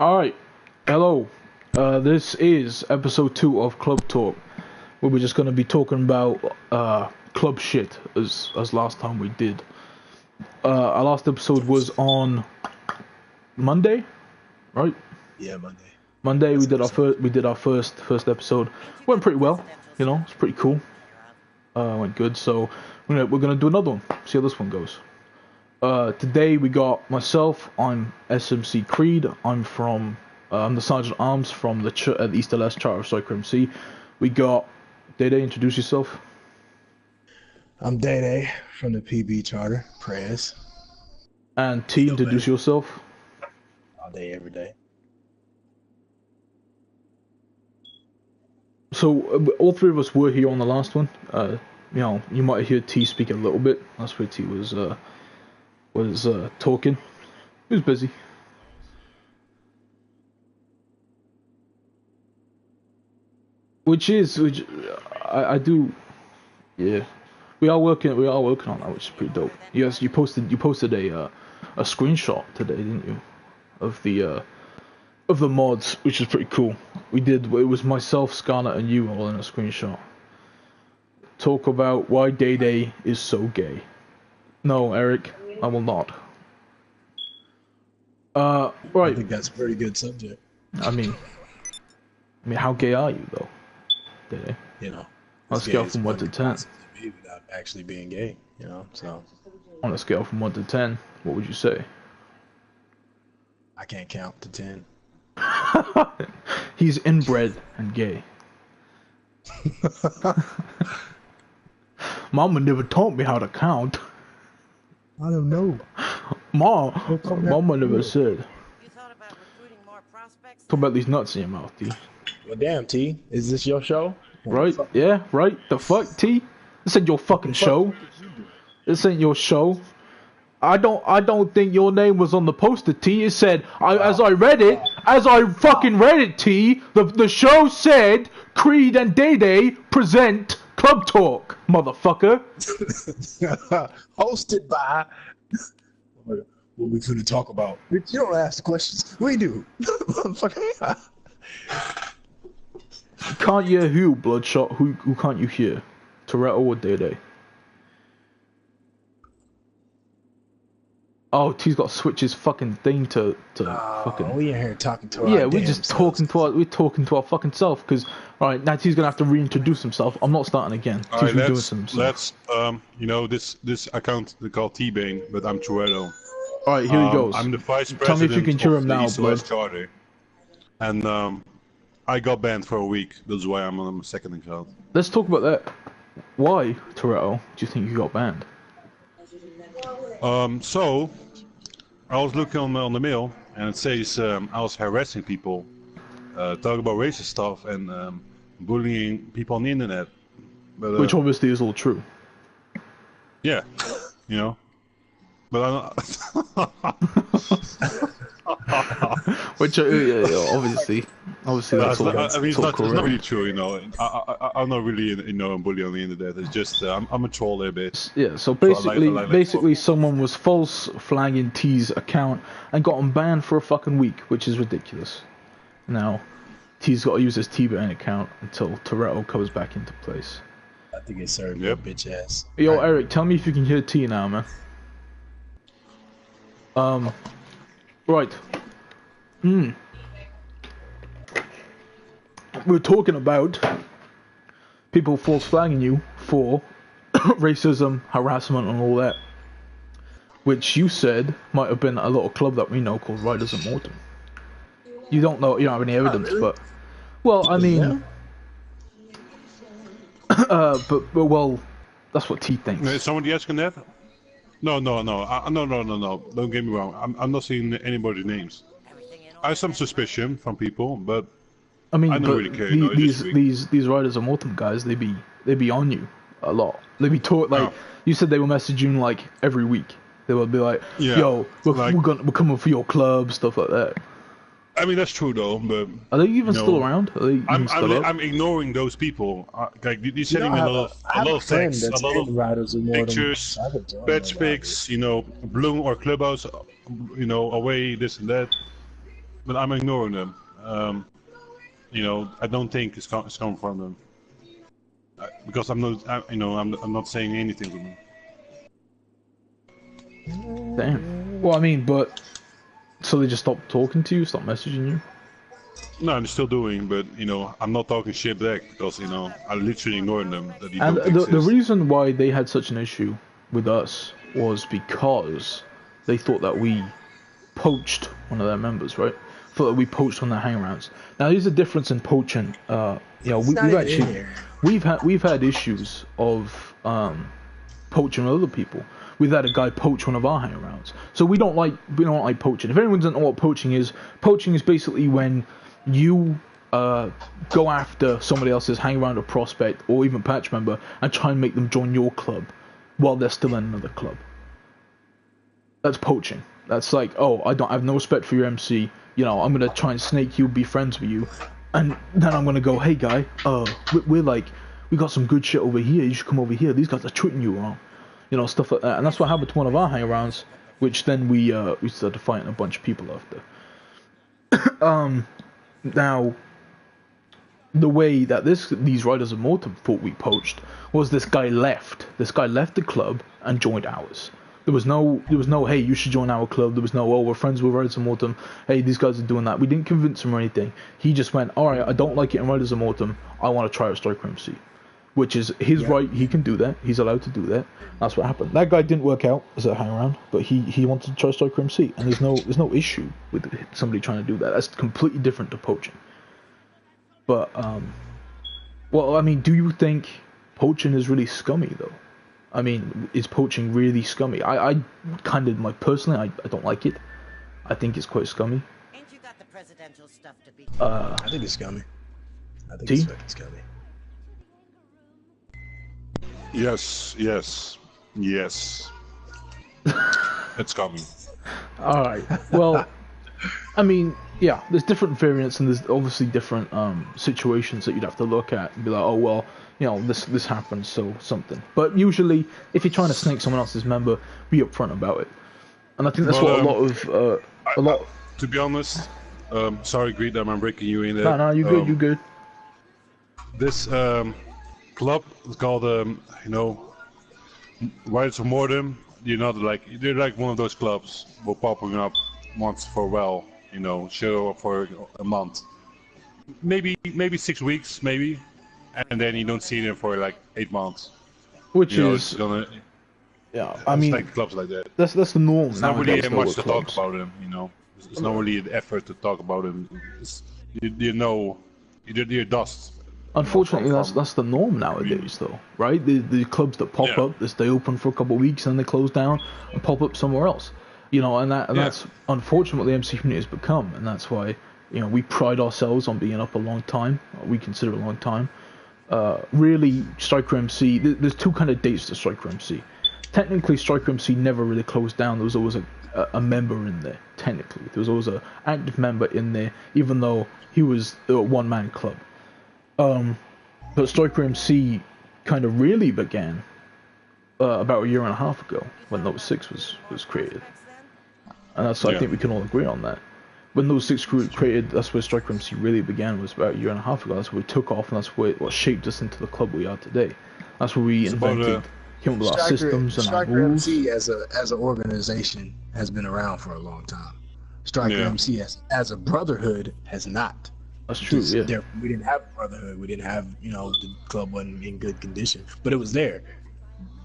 Alright, hello. This is episode 2 of Club Talk, where we're just gonna be talking about club shit as last time we did. Our last episode was on Monday, right? Yeah, Monday. Monday we did our first episode. Went pretty well, you know, it's pretty cool. Went good, so we're gonna do another one. See how this one goes. Today we got myself. I'm SMC Creed. I'm the Sergeant Arms from the East LS Charter of Striker MC. We got Day. Introduce yourself. I'm Day from the PB Charter. Prayers. And T. Introduce yourself. All day, every day. So all three of us were here on the last one. You know, you might hear T speak a little bit. That's where T was talking. He was busy. Which I do, yeah. We are working on that, which is pretty dope. Yes, you posted a screenshot today, didn't you, of the mods, which is pretty cool. It was myself, Scarlett, and you all in a screenshot. Talk about why Day is so gay. No, Eric, I will not. Right. I think that's a pretty good subject. I mean, how gay are you though, Day? You know, on a scale from 1 to 10. Without actually being gay, you know. So on a scale from 1 to 10, what would you say? I can't count to 10. He's inbred and gay. Mama never taught me how to count. I don't know. Mama never said. Talk about these nuts in your mouth, T. Well, damn, T. Is this your show? Right? Yeah, right? The fuck, T? This ain't your fucking show. This ain't your show. I don't think your name was on the poster, T. It said, as I fucking read it, T, the show said, Creed and Day present Club Talk, motherfucker. Hosted by... What we gonna talk about? You don't ask the questions. We do. Can't you hear who, Bloodshot? Who can't you hear? Toretto or Day? Oh, T's got to switch his fucking thing to fucking... We in here talking to our Yeah, we're just talking to our fucking self, because... Alright, now T's gonna have to reintroduce himself. I'm not starting again. Alright, let's you know, this account they call T-Bane, but I'm Toretto. Alright, here he goes. I'm the vice president. Tell me if you can hear him now, East LS Charter. And I got banned for a week. That's why I'm on my second account. Let's talk about that. Why, Toretto, do you think you got banned? So I was looking on the mail, and it says I was harassing people, talking about racist stuff, and bullying people on the internet. But, which obviously is all true. Yeah, you know. But I'm not... Which obviously that's all. I mean, it's not correct. really true, you know. I'm not really, you know, a bully on the internet. It's just I'm a troll a bit. Yeah. So basically, someone was false flagging T's account and got him banned for a fucking week, which is ridiculous. Now, T's got to use his T-Bane account until Toretto comes back into place. I think it's served your bitch ass. Yo, right. Eric, tell me if you can hear T now, man. Right. We're talking about people false flagging you for racism, harassment, and all that, which you said might have been a little club that we know called Riders of Morton. You don't have any evidence, really? But well, I mean, but well, that's what T thinks. Is somebody asking that? No. No. Don't get me wrong. I'm not seeing anybody's names. I have some suspicion from people, but I mean, I don't really care. These Riders of Morton guys, they be on you a lot. They be you said they were messaging like every week. They would be like, yeah, "Yo, we're coming for your club," stuff like that. I mean, that's true though, but are they even still around? I'm ignoring those people. Like you're sending me a lot of text, a lot of pictures, batch pics, you know, Bloom or Clubhouse, you know, away this and that. but I'm ignoring them. You know, I don't think it's coming from them because I'm not. I'm not saying anything to them. Damn. Well, I mean, but so they just stopped talking to you, stopped messaging you. No, I'm still doing, but you know, I'm not talking shit back because you know I literally ignored them that you And don't the exist. reason why they had such an issue with us was because they thought that we poached one of their members, right? Thought that we poached one of their hangarounds. Now, there's a difference in poaching. You know, It's not we've even in actually here. we've had issues of poaching other people. We've had a guy poach one of our hangarounds. So we don't like poaching. If anyone doesn't know what poaching is basically when you go after somebody else's hangaround or prospect or even patch member and try and make them join your club while they're still in another club. That's poaching. That's like, oh, I have no respect for your MC. You know, I'm gonna try and snake you, be friends with you, and then I'm gonna go, hey guy, we got some good shit over here. You should come over here. These guys are treating you wrong. You know, stuff like that. And that's what happened to one of our hangarounds, which then we started fighting a bunch of people after. Now, the way that these Riders of Mortem thought we poached was this guy left. This guy left the club and joined ours. There was no, hey, you should join our club. There was no, oh, we're friends with Riders of Mortem. Hey, these guys are doing that. We didn't convince him or anything. He just went, alright, I don't like it in Riders of Mortem. I want to try a Striker MC. Which is his right. He can do that. He's allowed to do that. That's what happened. That guy didn't work out as a hangaround, but he wanted to try Striker MC. And there's no issue with somebody trying to do that. That's completely different to poaching. But, well, I mean, do you think poaching is really scummy, though? I mean, is poaching really scummy? I kind of, personally, I don't like it. I think it's quite scummy. Ain't you got the presidential stuff to be? I think it's scummy. I think it's fucking scummy. Yes. It's coming. Alright, well, I mean, yeah, there's different variants and there's obviously different situations that you'd have to look at and be like, oh, well, you know, this happens, so something. But usually, if you're trying to snake someone else's member, be upfront about it. And I think that's what a lot... To be honest, sorry, Greed, I'm breaking you in there. No, you good. This club is called, Riders of Mortem. They're like one of those clubs who are popping up once for a while, you know, show up for a month. Maybe 6 weeks, maybe. And then you don't see them for like 8 months. Which you know, is... It's gonna, yeah, I mean... like clubs like that. That's the norm. It's not really much to talk about them, you know. It's not really an effort to talk about them. You're dust. Unfortunately, that's the norm nowadays, though, right? The clubs that pop up, they stay open for a couple of weeks and they close down and pop up somewhere else, you know. And that's unfortunately MC community has become, and that's why, you know, we pride ourselves on being up a long time. We consider it a long time. Really, Striker MC. There's two kind of dates to Striker MC. Technically, Striker MC never really closed down. There was always a member in there. Technically, there was always an active member in there, even though he was a one-man club. But Striker MC kind of really began about a year and a half ago when Note 6 was created, and that's I think we can all agree on that. When Note 6 created, that's where Striker MC really began. Was about a year and a half ago. That's where we took off, and that's what shaped us into the club we are today. That's where we invented, came up with our systems and our rules. MC as an organization has been around for a long time. Striker MC as a brotherhood has not. That's true. We didn't have a brotherhood. We didn't have, you know, the club wasn't in good condition, but it was there.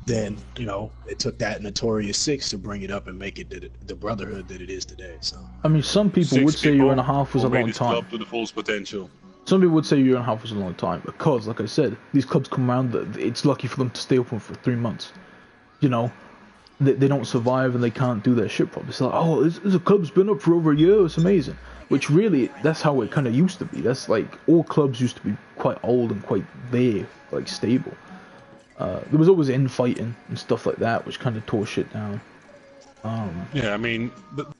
Then, you know, it took that Notorious 6 to bring it up and make it the brotherhood that it is today. So I mean, some people would say a year and a half was a long time. Club to the fullest potential. Some people would say a year and a half was a long time because, like I said, these clubs come around. It's lucky for them to stay open for 3 months. You know, they don't survive and they can't do their shit properly. It's like, oh, this club's been up for over a year. It's amazing. Which really, that's how it kind of used to be. That's like, all clubs used to be quite old and quite there, like stable. There was always infighting and stuff like that, which kind of tore shit down. Yeah, I mean,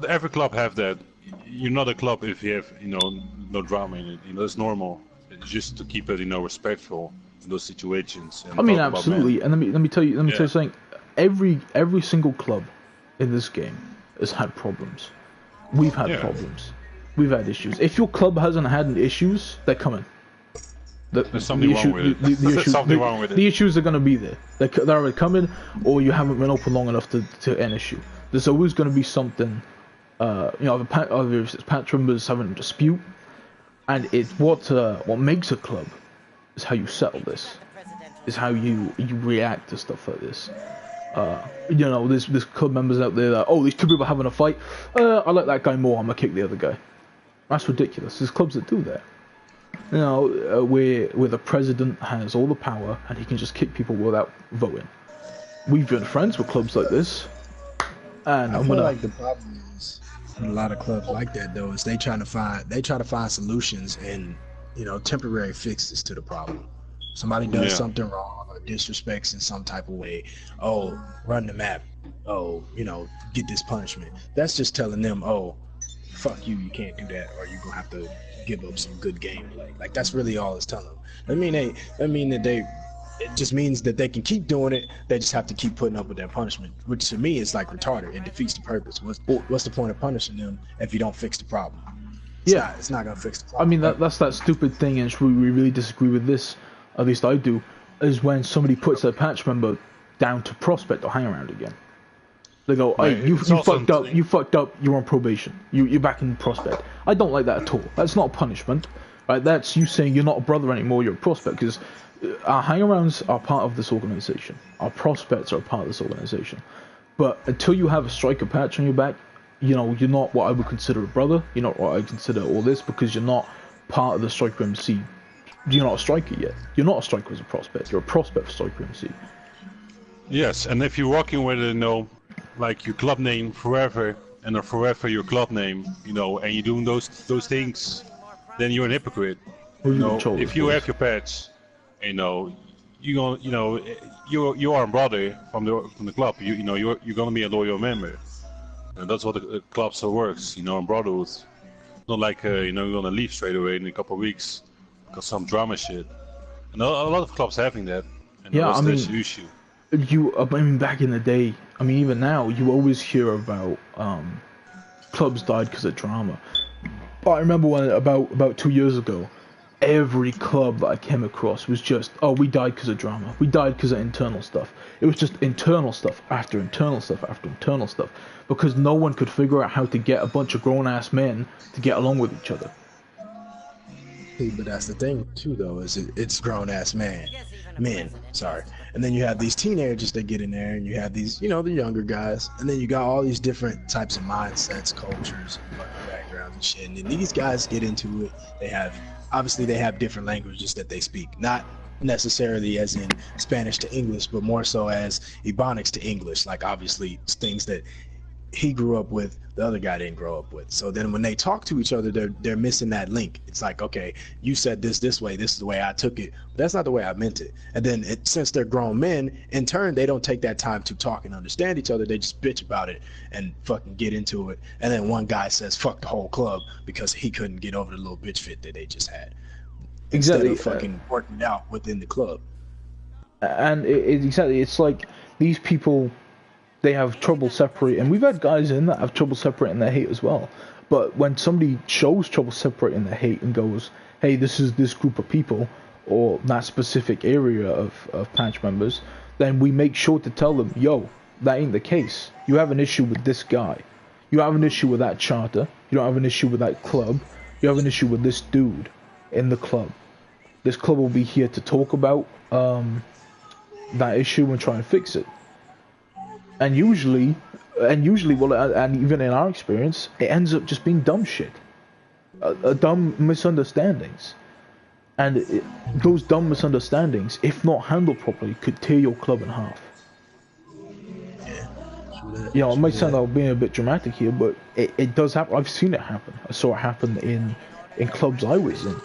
every club have that. You're not a club if you have, you know, no drama in it. You know, it's normal. It's just to keep it, you know, respectful in those situations. I mean, absolutely. And let me tell you something. Every single club in this game has had problems. We've had problems. We've had issues. If your club hasn't had any issues, they're coming. There's something wrong with it. There's something wrong with it. The issues are going to be there. They're either coming, or you haven't been open long enough to an issue. There's always going to be something. Either it's patch members having a dispute, and it's what makes a club is how you settle this. Is how you react to stuff like this. There's club members out there that, these two people having a fight. I like that guy more. I'm gonna kick the other guy. That's ridiculous. There's clubs that do that. Where the president has all the power and he can just kick people without voting. We've been friends with clubs like this, and I feel like the problem is in a lot of clubs like that though is they try to find solutions and temporary fixes to the problem. Somebody does something wrong or disrespects in some type of way. Oh, run the map. Oh, get this punishment. That's just telling them, oh, fuck you can't do that, or you're gonna have to give up some good gameplay. Like that's really all it's telling them. It just means that they can keep doing it. They just have to keep putting up with that punishment, which to me is like retarded. It defeats the purpose. What's the point of punishing them if you don't fix the problem? It's not gonna fix the problem. I mean that's that stupid thing, and we really disagree with this. At least I do. Is when somebody puts a patch member down to prospect or hang around again. They go, hey, you fucked up. You fucked up. You're on probation. You're back in prospect. I don't like that at all. That's not a punishment, right? That's you saying you're not a brother anymore. You're a prospect, because our hangarounds are part of this organization. Our prospects are a part of this organization. But until you have a striker patch on your back, you're not what I would consider a brother. You're not what I consider all this, because you're not part of the striker MC. You're not a striker yet. You're not a striker as a prospect. You're a prospect for striker MC. Yes, and if you're working with like your club name forever, and forever your club name, and you're doing those things, then you're an hypocrite. If you have your patch, you are a brother from the club. You're gonna be a loyal member, and that's what the club so works. In brotherhood, not like you're gonna leave straight away in a couple of weeks because some drama shit. And a lot of clubs having that. And that's the issue. Back in the day, even now, you always hear about clubs died because of drama. But I remember when about 2 years ago, every club that I came across was just, we died because of drama. We died because of internal stuff. It was just internal stuff after internal stuff after internal stuff, because no one could figure out how to get a bunch of grown-ass men to get along with each other. But that's the thing too, though, is it's grown-ass men. Sorry. And then you have these teenagers that get in there, and you have these, the younger guys, and then you got all these different types of mindsets, cultures, backgrounds and shit. And then these guys get into it. They have different languages that they speak, not necessarily as in Spanish to English, but more so as Ebonics to English. Like obviously things that he grew up with, the other guy didn't grow up with. So then when they talk to each other, they're missing that link. It's like, okay, you said this way, this is the way I took it, but that's not the way I meant it. And then since they're grown men, in turn, they don't take that time to talk and understand each other. They just bitch about it and fucking get into it. And then one guy says fuck the whole club because he couldn't get over the little bitch fit that they just had. Exactly. Instead of fucking working out within the club. And it's like these people, they have trouble separating. We've had guys in that have trouble separating their hate as well. But when somebody shows trouble separating their hate and goes, hey, this is this group of people, or that specific area of patch members, then we make sure to tell them, yo, that ain't the case. You have an issue with this guy. You have an issue with that charter. You don't have an issue with that club. You have an issue with this dude in the club. This club will be here to talk about that issue and try and fix it. And usually, and even in our experience, it ends up just being dumb shit, dumb misunderstandings, and those dumb misunderstandings, if not handled properly, could tear your club in half. Yeah, it might sound like I'm being a bit dramatic here, but it does happen. I've seen it happen. I saw it happen in clubs I was in.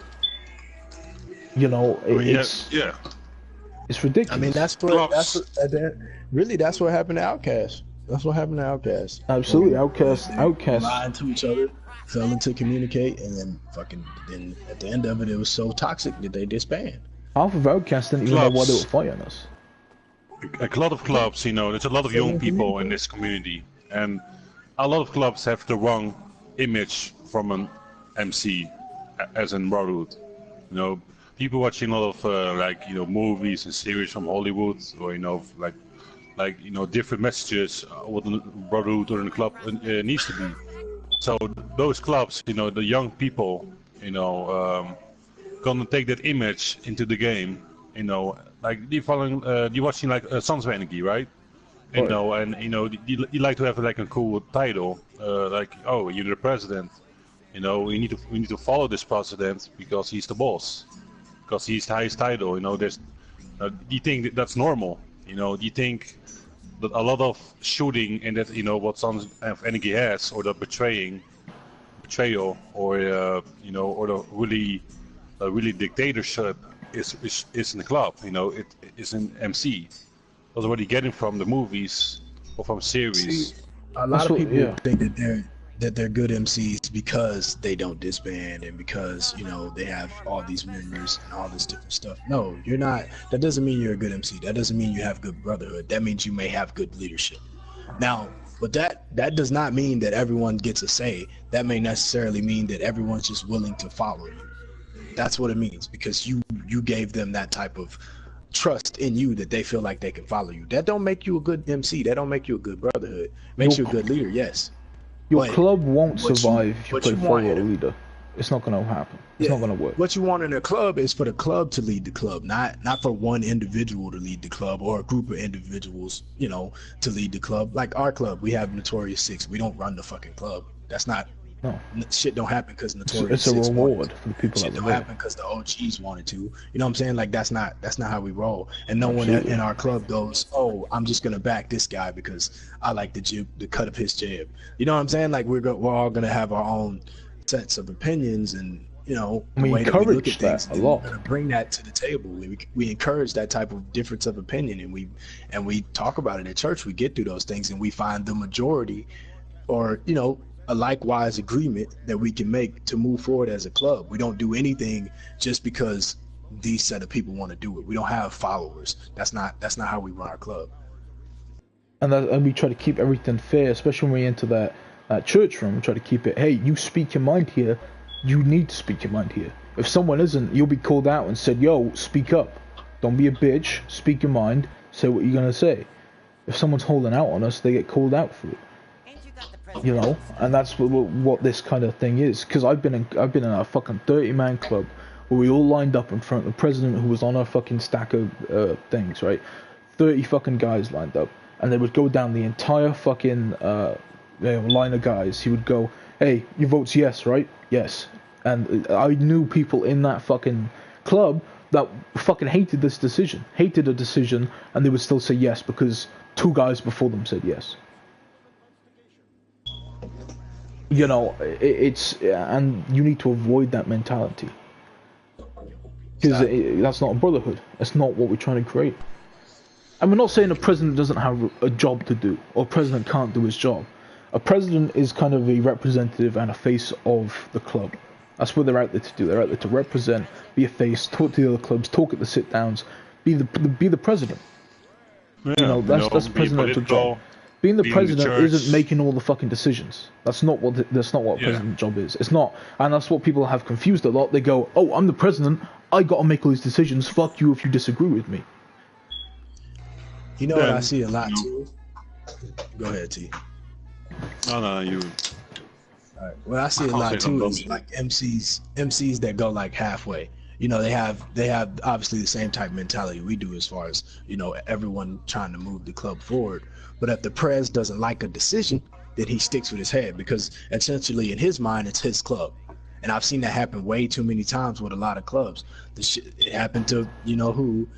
It's ridiculous. That's what happened to Outkast. That's what happened to Outkast. Absolutely, Outkast lied to each other, failing to communicate, and then at the end of it, it was so toxic that they disbanded. Half of Outkast didn't even know why they were fighting us. A lot of clubs, there's a lot of young people in this community, and a lot of clubs have the wrong image from MC as in Brotherhood. You know, people watching a lot of like movies and series from Hollywood, or different messages what the Brotherhood or the club needs to be. So those clubs, the young people, gonna take that image into the game. Like you watching like Sons of Anarchy, right? You like to have like a cool title, like, oh, you're the president. We need to follow this president because he's the boss, because he's the highest title. Do you think that's normal? Do you think that a lot of shooting and that what Sons of Anarchy has, or the betrayal, or or the really dictatorship is in the club. It is in MC. That's what you're getting from the movies or from series. See, a lot of people think that they're good MCs because they don't disband and because they have all these members and all this different stuff. No, you're not. That doesn't mean you're a good MC. That doesn't mean you have good brotherhood. That means you may have good leadership. Now, but that does not mean that everyone gets a say. That may necessarily mean that everyone's just willing to follow you. That's what it means, because you gave them that type of trust in you that they feel like they can follow you. That don't make you a good MC. That don't make you a good brotherhood. Makes you a good leader, yes. Your club won't survive if you play follow a leader. It's not going to happen. It's not going to work. What you want in a club is for the club to lead the club, not for one individual to lead the club or a group of individuals, to lead the club. Like our club, we have Notorious 6. We don't run the fucking club. That's not. No. Shit don't happen because Notorious 6 It's a reward for the people that don't happen because the OGs wanted to. You know what I'm saying? Like that's not how we roll. And no one in our club goes, oh, I'm just gonna back this guy because I like the cut of his jab. You know what I'm saying? Like we're all gonna have our own sets of opinions, and the way that we look at things. A lot. We're gonna bring that to the table. We encourage that type of difference of opinion, and we talk about it at church. We get through those things, and we find the majority, or a likewise agreement that we can make to move forward as a club. We don't do anything just because these set of people want to do it. We don't have followers. That's not how we run our club. And we try to keep everything fair, especially when we enter that church room. We try to keep it, hey, you speak your mind here. You need to speak your mind here. If someone isn't, you'll be called out and said, yo, speak up. Don't be a bitch. Speak your mind. Say what you're going to say. If someone's holding out on us, they get called out for it. And that's what this kind of thing is. Because I've been in a fucking 30-man club where we all lined up in front of the president, who was on a fucking stack of things, right? 30 fucking guys lined up, and they would go down the entire fucking line of guys. He would go, hey, your vote's yes, right? Yes. And I knew people in that fucking club that fucking hated this decision, hated a decision, and they would still say yes because 2 guys before them said yes. And you need to avoid that mentality, because that's not a brotherhood. That's not what we're trying to create. And we're not saying a president doesn't have a job to do, or a president can't do his job. A president is kind of a representative and a face of the club. That's what they're out there to do. They're out there to represent, be a face, talk to the other clubs, talk at the sit-downs, be the president. Yeah, that's the presidential job. Being the president isn't making all the fucking decisions. That's not what a president's job is. It's not, and that's what people have confused a lot. They go, "Oh, I'm the president. I got to make all these decisions. Fuck you if you disagree with me." What I see a lot too. Go ahead, T. No, you. All right. Well, I see a lot too is like MCs that go like halfway. They have obviously the same type of mentality we do as far as everyone trying to move the club forward. But if the prez doesn't like a decision, then he sticks with his head, because essentially in his mind it's his club. And I've seen that happen way too many times with a lot of clubs. It happened to who.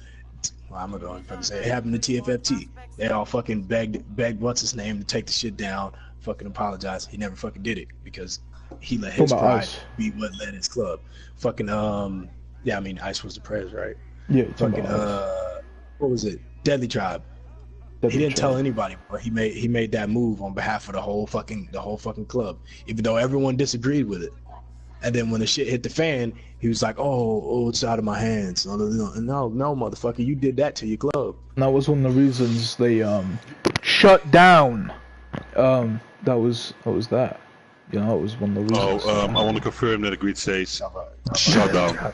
Well, I'm gonna go ahead and say it happened to TFFT. They all fucking begged what's his name to take the shit down. Fucking apologize. He never fucking did it because he let his pride be what led his club. Fucking Ice was the prez, right? Yeah. Fucking what was it? Deadly Tribe. He didn't tell anybody, but he made that move on behalf of the whole fucking club, even though everyone disagreed with it. And then when the shit hit the fan, he was like, "Oh, it's out of my hands." No, motherfucker, you did that to your club. And that was one of the reasons they shut down. That was that. You know, it was one of the reasons. I want to confirm that the grid says shut down.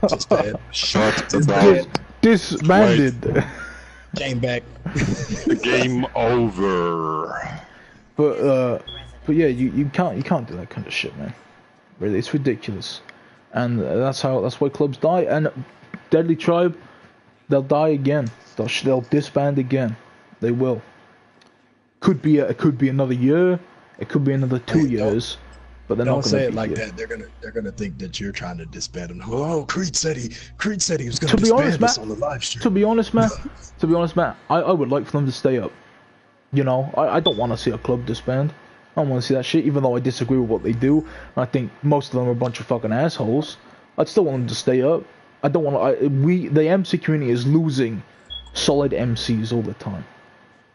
Just bad. Shut down. Disbanded. Came back. Game over. But yeah, you can't do that kind of shit, man. Really, it's ridiculous, and that's why clubs die. And Deadly Tribe, they'll die again. They'll disband again. They will. It could be another year. It could be another 2 years. But they're not Don't gonna say it be like here. that. They're gonna think that you're trying to disband them. Oh, Creed said he was gonna To be honest, disband us Matt, on the live stream. To be honest, Matt, I would like for them to stay up. You know, I don't want to see a club disband. I don't want to see that shit, even though I disagree with what they do. I think most of them are a bunch of fucking assholes. I'd still want them to stay up. I don't want to. The MC community is losing solid MCs all the time.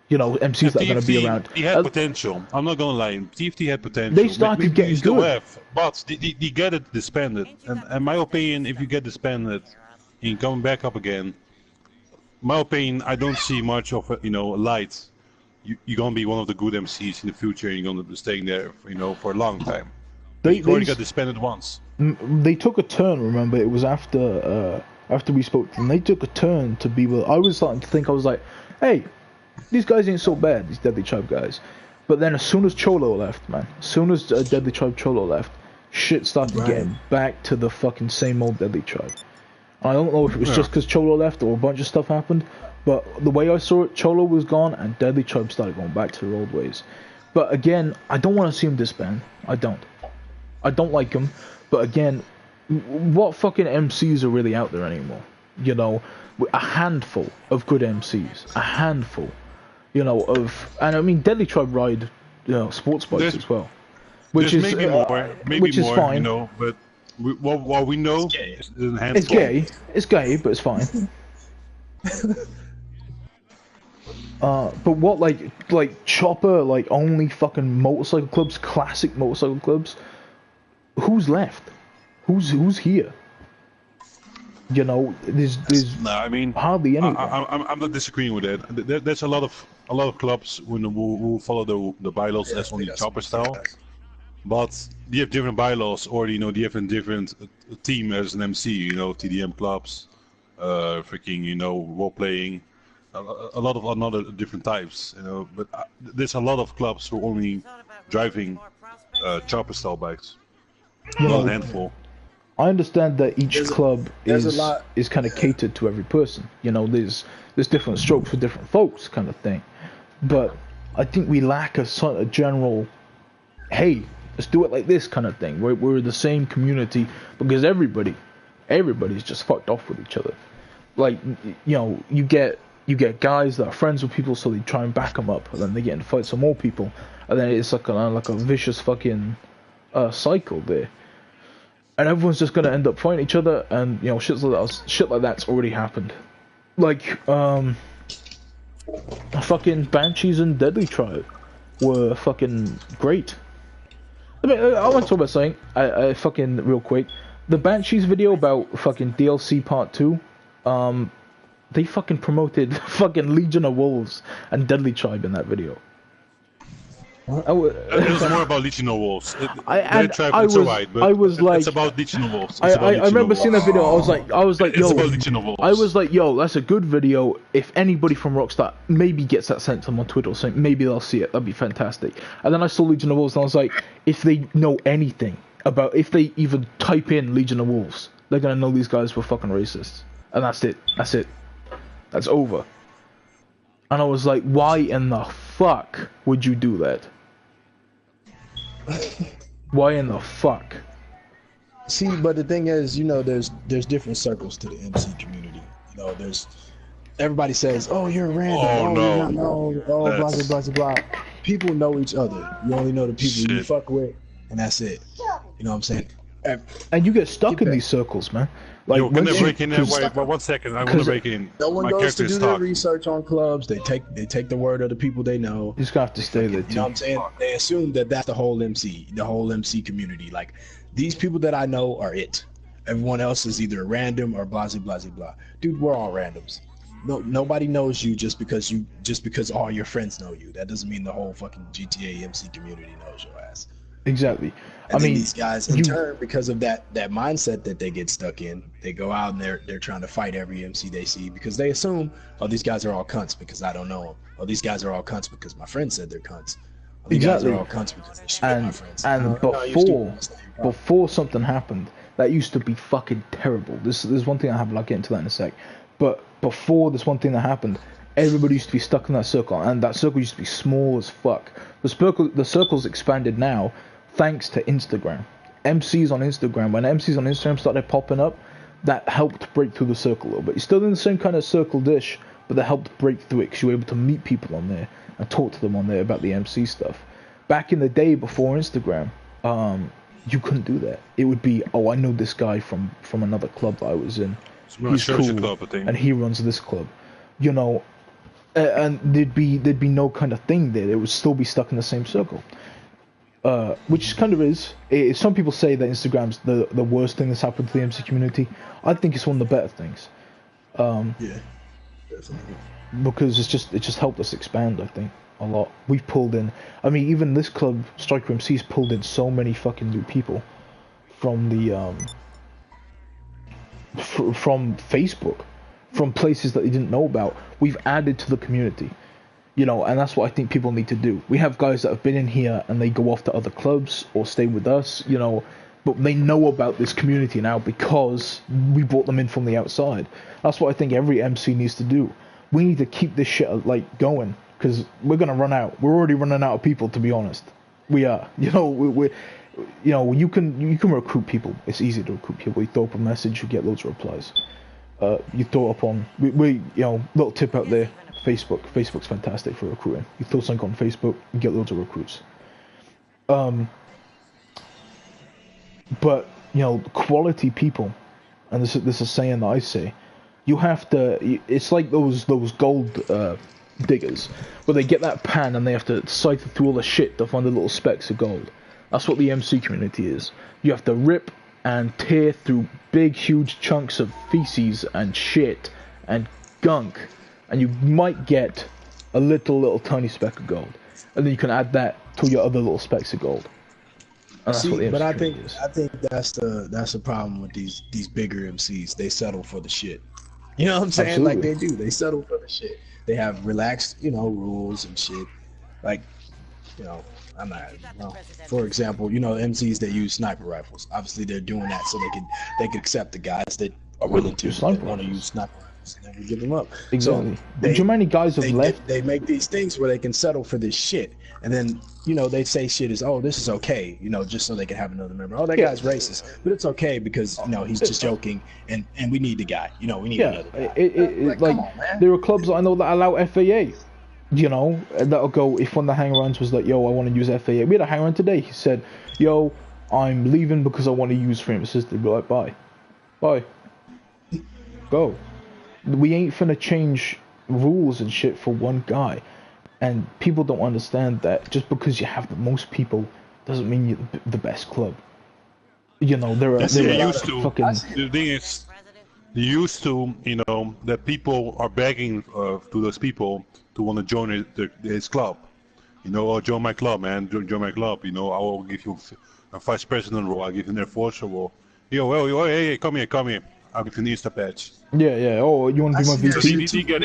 You know, MCs that are going to be around. He had potential. I'm not gonna lie. TFT had potential. They started getting still good. have, but they get it disbanded. And in my opinion, if you get disbanded and coming back up again, my opinion, I don't see much of a, light. You're gonna be one of the good MCs in the future. And you're gonna be staying there, for a long time. You already got disbanded once. They took a turn. Remember, it was after we spoke to them. They took a turn to be. I was starting to think. I was like, hey, these guys ain't so bad. These Deadly Tribe guys. But then as soon as Cholo left, man, as soon as Deadly Tribe Cholo left, shit started getting back to the fucking same old Deadly Tribe. I don't know if it was just because Cholo left or a bunch of stuff happened, but the way I saw it, Cholo was gone and Deadly Tribe started going back to their old ways. But again, I don't want to see him disband. I don't like him. But again, what fucking MCs are really out there anymore? You know, a handful of good MCs. A handful. And I mean, Deadly Tribe ride, sports bikes as well. Which is maybe more, fine. But what we know is a handful. It's gay, but it's fine. But what like Chopper, like only fucking motorcycle clubs, classic motorcycle clubs. Who's left? Who's here? There's No, I mean hardly anyone. I'm not disagreeing with that. There's a lot of clubs who follow the bylaws as only chopper style, but they have different bylaws, or they have a different team as an MC. TDM clubs, freaking role playing, a lot of another different types. But there's a lot of clubs who are only driving chopper style bikes. Not a handful. I understand that each club is kind of catered to every person. There's different strokes for different folks, kind of thing. But I think we lack a general, hey, let's do it like this kind of thing. We're the same community, because everybody's just fucked off with each other. Like, you get guys that are friends with people, so they try and back them up, and then they get into fights with more people, and then it's like a vicious fucking cycle there. And everyone's just gonna end up fighting each other, and shit like that's already happened. Like fucking Banshees and Deadly Tribe were fucking great. I mean, I want to talk about something. I fucking real quick. The Banshees video about fucking DLC Part 2. They fucking promoted fucking Legion of Wolves and Deadly Tribe in that video. It was more about Legion of Wolves. It's about Legion of Wolves. I remember seeing that video. I was like, yo, it's about Legion of Wolves. I was like, yo, that's a good video. If anybody from Rockstar maybe gets that sent to them on Twitter or something, maybe they'll see it. That'd be fantastic. And then I saw Legion of Wolves, and I was like, if they know anything about, if they even type in Legion of Wolves, they're gonna know these guys were fucking racists. And that's it. That's over. And I was like, why in the fuck would you do that? Why in the fuck? See, but the thing is, there's different circles to the MC community. There's everybody says, "Oh, you're random. Blah blah blah blah." People know each other. You only know the people you fuck with, and that's it. You know what I'm saying? And you get stuck in these circles, man. Like, can I break in there? Wait, 1 second. I'm gonna break in. No one goes to do their research on clubs. They take the word of the people they know. You just have to stay there too. You know what I'm saying? They assume that that's the whole MC community. Like, these people that I know are it. Everyone else is either random or blah blah blah. Dude, we're all randoms. Nobody knows you just because all your friends know you. That doesn't mean the whole fucking GTA MC community knows your ass. Exactly. And I then mean, these guys, in turn, because of that mindset that they get stuck in, they go out and they're trying to fight every MC they see because they assume, oh, these guys are all cunts because I don't know them. Oh, these guys are all cunts because my friend said they're cunts. Oh, these guys are exactly. all cunts because they shoot at my friends. And No, you're stupid. That's not your problem. before something happened, that used to be fucking terrible. There's one thing that happened. I'll get into that in a sec. But before this one thing that happened, everybody used to be stuck in that circle, and that circle used to be small as fuck. The circle's expanded now, thanks to Instagram. MCs on Instagram. When MCs on Instagram started popping up, that helped break through the circle a little bit. You're still in the same kind of circle dish, but that helped break through it because you were able to meet people on there and talk to them on there about the MC stuff. Back in the day before Instagram, you couldn't do that. It would be, oh, I know this guy from another club that I was in. He's cool, club, I think. and he runs this club. You know, and there'd be no kind of thing there. It would still be stuck in the same circle. Which kind of is. Some people say that Instagram's the worst thing that's happened to the MC community. I think it's one of the better things. Yeah, definitely. Because it just helped us expand, I think, a lot. We've pulled in, I mean, even this club, Striker MC's pulled in so many fucking new people from the from Facebook, from places that they didn't know about. We've added to the community, you know, and that's what I think people need to do. We have guys that have been in here and they go off to other clubs or stay with us, you know, but they know about this community now because we brought them in from the outside. That's what I think every MC needs to do. We need to keep this shit like going, because we're gonna run out. We're already running out of people, to be honest. We are. You know, we you know, you can recruit people. It's easy to recruit people. You throw up a message, you get loads of replies. You throw up on we you know, little tip out there. Facebook. Facebook's fantastic for recruiting. You throw something on Facebook, you get loads of recruits. But you know, quality people, and this is a saying that I say. You have to. It's like those gold diggers, where they get that pan and they have to siphon through all the shit to find the little specks of gold. That's what the MC community is. You have to rip and tear through big, huge chunks of feces and shit and gunk, and you might get a little tiny speck of gold, and then you can add that to your other little specks of gold. And that's what the MC but community is. I think that's the problem with these bigger MCs. They settle for the shit. You know what I'm saying? Absolutely. Like they do. They settle for the shit. They have relaxed, you know, rules and shit. Like, you know, I'm not. Well, for example, you know, MCs that use sniper rifles. Obviously, they're doing that so they can accept the guys that are willing to want to use sniper rifles and never give them up. Exactly. So Do you know how many guys have left? They make these things where they can settle for this shit, and then you know they say shit is, oh, this is okay, you know, just so they can have another member. Oh, that guy's racist, but it's okay because you know he's just joking, and we need the guy. You know, we need another guy. Like come on, man. there are clubs that I know that allow FAA. You know, that'll go if one of the hangarounds was like, yo, I want to use FAA. We had a hangaround today. He said, yo, I'm leaving because I want to use frame assisted. We're like, bye, go. We ain't finna change rules and shit for one guy. And people don't understand that just because you have the most people doesn't mean you're the best club. You know, there are used to. fucking. The thing is, used to, you know, that people are begging to those people to want to join his club. You know, oh, join my club, man. Join my club. You know, I will give you a vice president role. I'll give you an enforcer role. Yo, hey, come here. I'll give you an Easter patch. Yeah. Oh, you want to be my VP?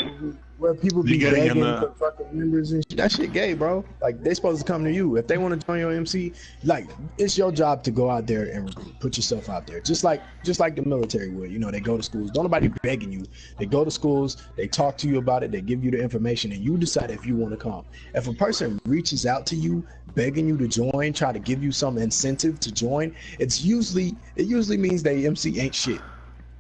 Where people be begging for fucking members and shit. That shit gay, bro. Like, they supposed to come to you. If they want to join your MC, like, it's your job to go out there and recruit. Put yourself out there. Just like the military would. You know, they go to schools. Don't nobody begging you. They go to schools, they talk to you about it, they give you the information, and you decide if you want to come. If a person reaches out to you, begging you to join, try to give you some incentive to join, it usually means they MC ain't shit.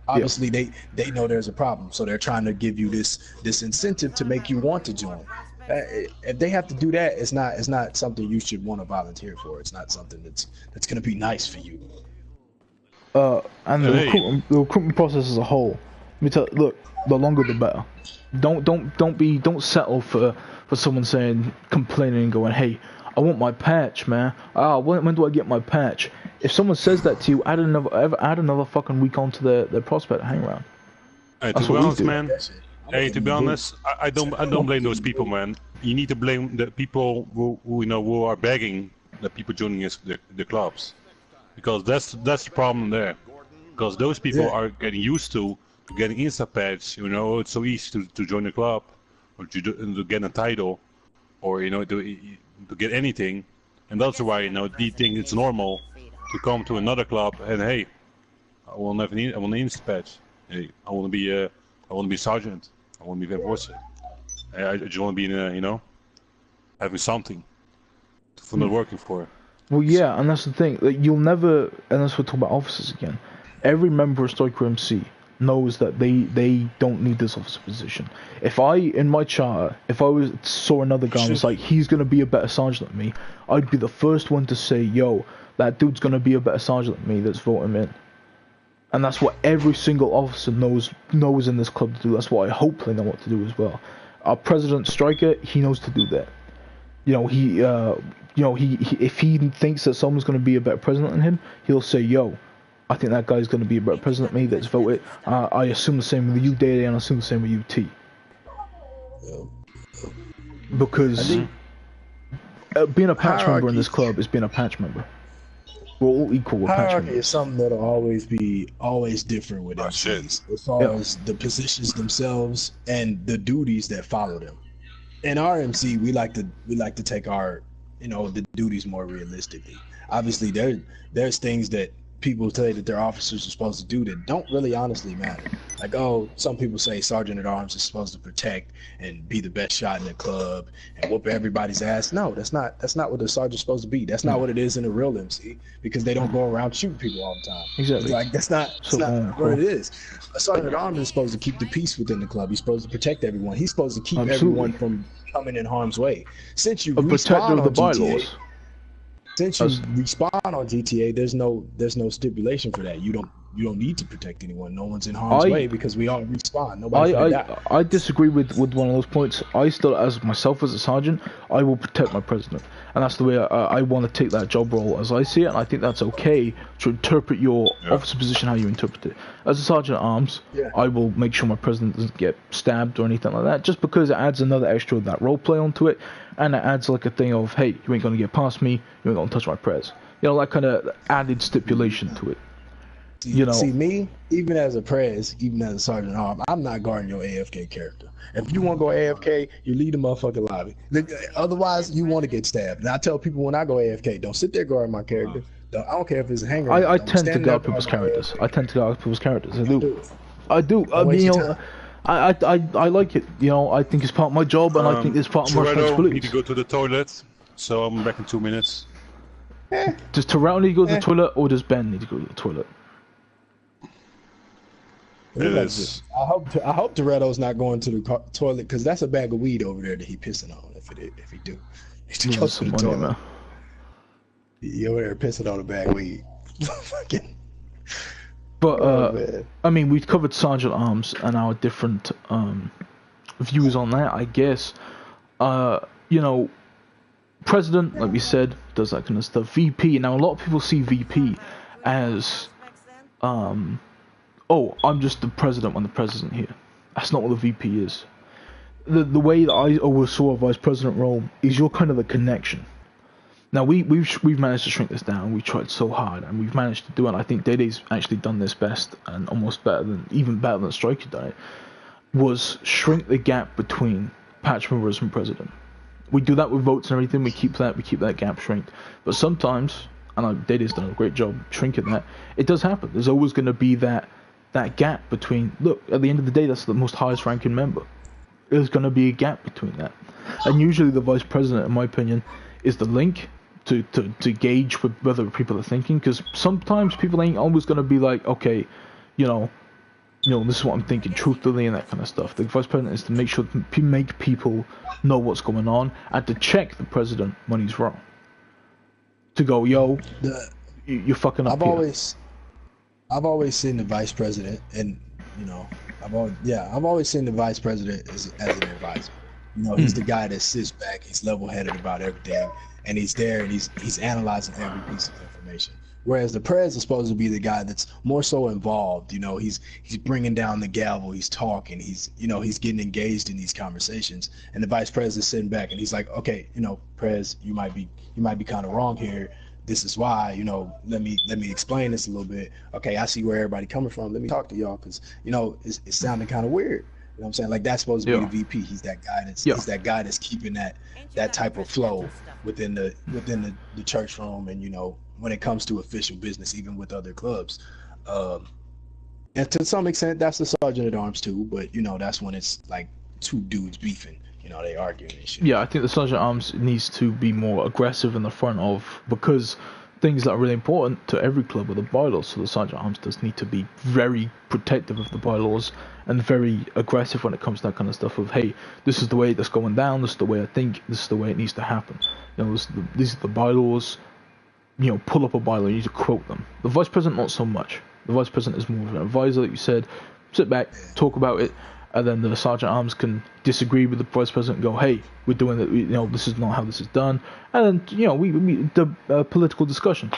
Obviously, they know there's a problem, so they're trying to give you this incentive to make you want to join. If they have to do that, it's not something you should want to volunteer for. It's not something that's going to be nice for you. And the recruitment process as a whole. Let me tell you, look, the longer the better. Don't settle for someone complaining and going, hey, I want my patch, man. When do I get my patch? If someone says that to you, add another fucking week onto their prospect hang around. Hey, to be honest, man. Hey, to be honest, I don't blame those people, man. You need to blame the people who you know who are begging the people joining the clubs, because that's the problem there. Because those people are getting used to getting Insta pads. You know, it's so easy to join a club, or to get a title, or to get anything, and that's why they think it's normal to come to another club and hey, I want an Insta patch. Hey, I want to be sergeant. I want to be enforcer. I just want to be having something for not working for. Well, yeah, and that's the thing. Like, you'll never, and that's what we're talking about officers again. Every member of Striker MC knows that they don't need this officer position. If I, in my charter, if I saw another guy and was like, he's going to be a better sergeant than me, I'd be the first one to say, yo, that dude's going to be a better sergeant than me, let's vote him in. And that's what every single officer knows in this club to do. That's what I hope they know what to do as well. Our president Striker, he knows to do that. He if he thinks that someone's going to be a better president than him, he'll say, yo, I think that guy's going to be a better president than me, let's vote it. I assume the same with you, Day, and I assume the same with you, T. Because being a patch member in this club is being a patch member. We're all equal with patch members. Hierarchy is something that'll always different with MCs, as far as the positions themselves and the duties that follow them. In our MC, we like to take our the duties more realistically. Obviously, there's things that people say that their officers are supposed to do that don't really honestly matter. Like, some people say Sergeant at Arms is supposed to protect and be the best shot in the club and whoop everybody's ass. No, that's not what the sergeant's supposed to be. That's not what it is in a real MC, because they don't go around shooting people all the time. Exactly. Like, that's not what it is. A Sergeant at Arms is supposed to keep the peace within the club. He's supposed to protect everyone. He's supposed to keep everyone from coming in harm's way. Since you protector of the bylaws. Since you respawn on GTA, there's no stipulation for that. You don't need to protect anyone. No one's in harm's way because we all respawn. Nobody's gonna die. I disagree with one of those points. I still, as myself as a sergeant, I will protect my president, and that's the way I want to take that job role as I see it. And I think that's okay to interpret your officer position how you interpret it. As a sergeant at arms, I will make sure my president doesn't get stabbed or anything like that, just because it adds another extra of that role play onto it. And it adds like a thing of, hey, you ain't gonna get past me, you ain't gonna touch my prez. That kind of added stipulation to it. See, me, even as a prez, even as a sergeant at arms, I'm not guarding your AFK character. If you want to go AFK, you leave the motherfucking lobby. Otherwise, you want to get stabbed. And I tell people when I go AFK, don't sit there guarding my character. I don't care if it's a hanger. I tend to guard people's characters. I do. I mean, I like it. I think it's part of my job, and I think it's part of my responsibility. I need to go to the toilet, so I'm back in 2 minutes. Does Toretto need to go to the toilet, or does Ben need to go to the toilet? It is. I hope Toretto's not going to the toilet, because that's a bag of weed over there that he pissing on. If he do, he goes to the toilet. Man. He over there pissing on a bag of weed. Fucking. But I mean, we've covered Sergeant Arms and our different views on that. I guess President, like we said, does that kind of stuff. VP. Now a lot of people see VP as I'm just the president when the president's here. That's not what the VP is. The way that I always saw a vice president role is you're kind of the connection. Now we've managed to shrink this down. We tried so hard, and we've managed to do it. And I think Dede's actually done this best, and almost even better than Striker done it. Was shrink the gap between patch members and president. We do that with votes and everything. We keep that gap shrinked. But sometimes, and Dede's done a great job shrinking that. It does happen. There's always going to be that gap between. Look, at the end of the day, that's the most highest ranking member. There's going to be a gap between that, and usually the vice president, in my opinion, is the link to gauge with whether people are thinking, because sometimes people ain't always going to be like, okay, this is what I'm thinking truthfully and that kind of stuff. The vice president is to make sure to make people know what's going on and to check the president when he's wrong. To go, yo, you're fucking up. I've always seen the vice president, and I've always seen the vice president as an advisor. He's the guy that sits back, he's level-headed about everything. And he's there, and he's analyzing every piece of information. Whereas the Prez is supposed to be the guy that's more so involved. He's bringing down the gavel. He's talking. He's getting engaged in these conversations. And the Vice Prez is sitting back and he's like, okay, Prez, you might be kind of wrong here. This is why. Let me explain this a little bit. Okay, I see where everybody coming from. Let me talk to y'all because it's sounding kind of weird. You know what I'm saying? Like that's supposed to be the VP. He's that guy he's that guy that's keeping that type of flow within the church room, and when it comes to official business, even with other clubs. And to some extent, that's the sergeant at arms too. But that's when it's like two dudes beefing. They arguing and shit. Yeah, I think the sergeant at arms needs to be more aggressive in the front of, because things that are really important to every club are the bylaws. So the sergeant at arms does need to be very protective of the bylaws and very aggressive when it comes to that kind of stuff. Of, hey, this is the way that's going down. This is the way I think. This is the way it needs to happen. These are the bylaws. Pull up a bylaw. You need to quote them. The vice president, not so much. The vice president is more of an advisor, like you said. Sit back, talk about it, and then the sergeant at arms can disagree with the vice president and go, hey, we're doing it. This is not how this is done. And then we the political discussion,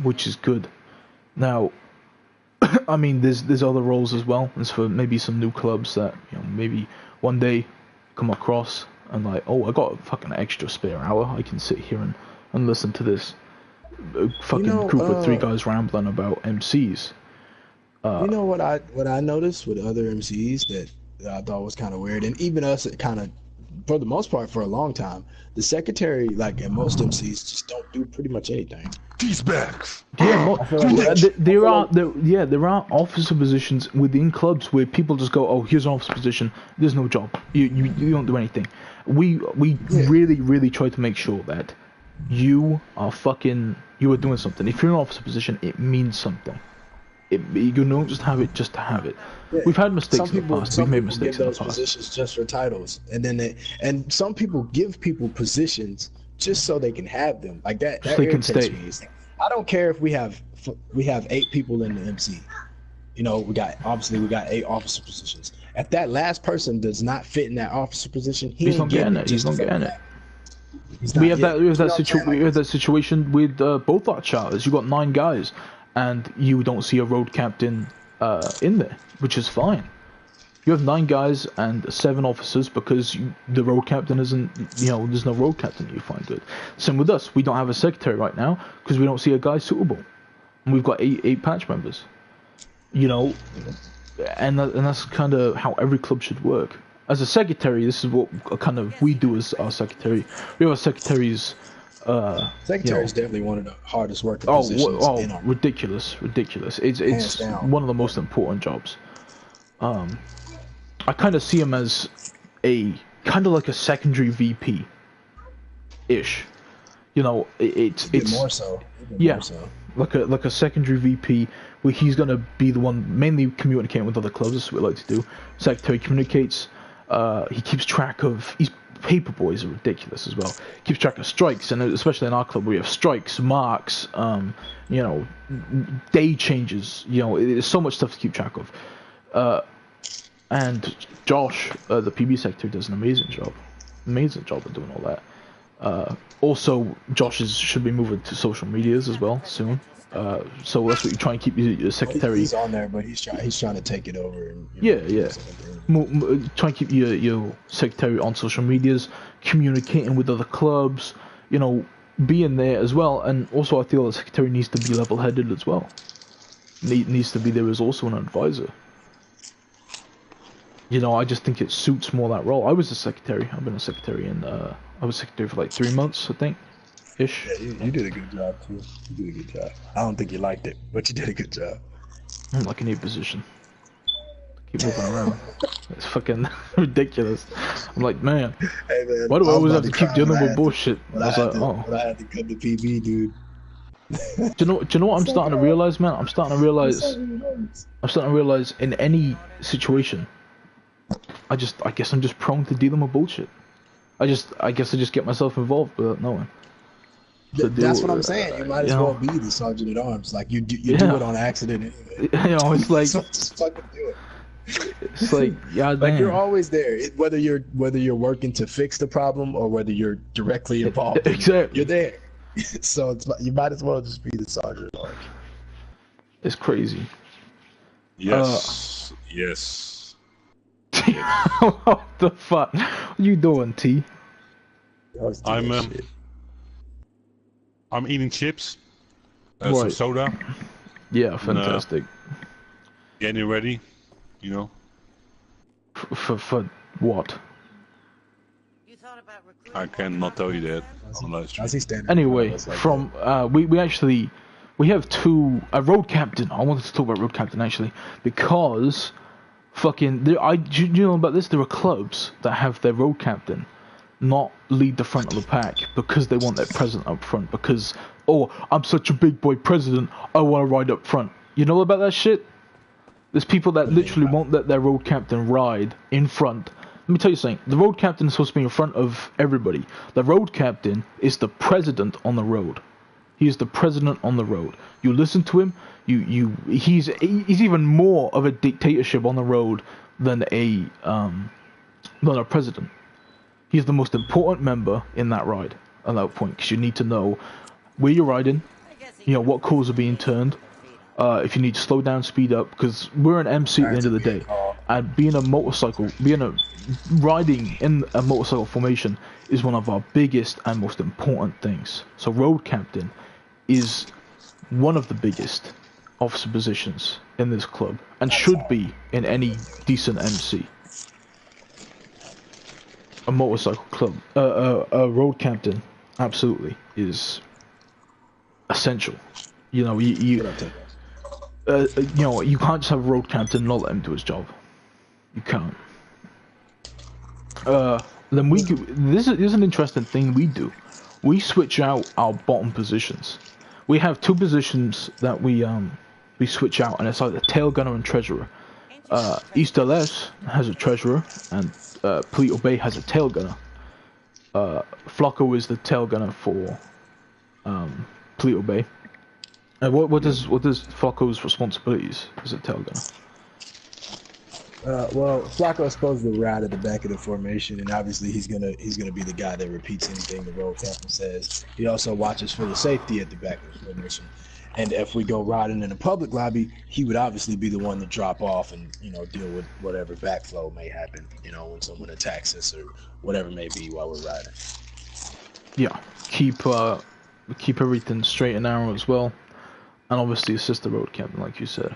which is good. Now, I mean, there's other roles as well. There's for maybe some new clubs that maybe one day come across and like, oh, I got a fucking extra spare hour. I can sit here and listen to this fucking group of three guys rambling about MCs. What I noticed with other MCs that I thought was kind of weird, and even us, kind of, for the most part, for a long time, the secretary, like in most MCs, just don't do pretty much anything. He's back. Yeah, there are officer positions within clubs where people just go, oh, here's an officer position. There's no job. You don't do anything. We really try to make sure that you are doing something. If you're in an officer position, it means something. You don't just have it just to have it. Yeah. We've had mistakes in the past. We've made mistakes in the past. Some people give those positions just for titles, and some people give people positions just so they can have them. Like that. So they can stay. I don't care if we have 8 people in the MC. We got 8 officer positions. If that last person does not fit in that officer position, he's not getting it. He's not getting it. We have that situation with both our charters. You got 9 guys. And you don't see a road captain in there, which is fine. You have 9 guys and 7 officers because the road captain isn't, there's no road captain that you find good. Same with us. We don't have a secretary right now because we don't see a guy suitable. And we've got 8 patch members. And that's kind of how every club should work. As a secretary, this is what kind of we do as our secretary. We have our secretaries. Secretary is definitely one of the hardest working positions. Ridiculous! It's one of the most important jobs. I kind of see him as a kind of like a secondary VP ish. It's more so. More so. Like a secondary VP where he's gonna be the one mainly communicating with other clubs. That's what we like to do. Secretary communicates. He keeps track of. Paper boys are ridiculous as well. Keeps track of strikes, and especially in our club we have strikes, marks, day changes. There's so much stuff to keep track of. And Josh, the PB secretary, does an amazing job at doing all that. Also, Josh should be moving to social medias as well soon. So that's what you try and keep your secretary. He's on there, but he's trying to take it over. And, try and keep your secretary on social medias, communicating with other clubs, being there as well. And also, I feel the secretary needs to be level-headed as well. Needs to be there as also an advisor. I just think it suits more that role. I was a secretary. I've been a secretary, and I was secretary for like 3 months, I think. Ish. Yeah, you did a good job too. You did a good job. I don't think you liked it, but you did a good job. I'm like a new position. Keep moving around. It's fucking ridiculous. I'm like, man, hey, man, why do I always have to keep dealing with bullshit? I was like, oh. But I had to come to PB, dude. Do you know what I'm starting to realize, man? I'm starting to realize in any situation, I guess I'm just prone to dealing with bullshit. I guess I just get myself involved without knowing. That's what I'm saying. You might as well be the sergeant at arms. Like you do it on accident anyway. It's like so just fucking do it. It's like, yeah, like you're always there. Whether you're working to fix the problem or whether you're directly involved. Exactly. You're there. So you might as well just be the sergeant at large. It's crazy. Yes. Yes. What the fuck? What you doing, T? I'm eating chips, some Right. soda, Yeah, and, fantastic. getting ready, you know. For what? You thought about recruiting I cannot tell you that on live stream. How's he standing? Anyway, Like from we have two a road captain. I wanted to talk about road captain actually because fucking do you know about this? There are clubs that have their road captain not lead the front of the pack because they want their president up front because I'm such a big boy president, I want to ride up front. You know about that shit? There's people that literally won't let their road captain ride in front. Let me tell you something. The road captain is supposed to be in front of everybody. The road captain is the president on the road. He is the president on the road. You listen to him. He's even more of a dictatorship on the road than a president. He's the most important member in that ride at that point because you need to know where you're riding. You know what calls are being turned. If you need to slow down, speed up, because we're an MC at the end of the day, and riding in a motorcycle formation is one of our biggest and most important things. So road captain is one of the biggest officer positions in this club, and should be in any decent MC. A motorcycle club, a road captain, absolutely is essential. You know, you can't just have a road captain and not let him do his job. You can't. Then this is an interesting thing we do. We switch out our bottom positions. We have two positions that we switch out, and it's like the tailgunner and treasurer. East LS has a treasurer, and Polito Bay has a tailgunner. Flocko is the tailgunner for Polito Bay. And what does Flocko's responsibilities as a tailgunner? Well, Flacco is supposed to ride at the back of the formation, and obviously he's gonna be the guy that repeats anything the road captain says. He also watches for the safety at the back of the formation, and if we go riding in a public lobby, he would obviously be the one to drop off and deal with whatever backflow may happen. When someone attacks us or whatever may be while we're riding. Yeah, keep everything straight and narrow as well, and obviously assist the road captain, like you said.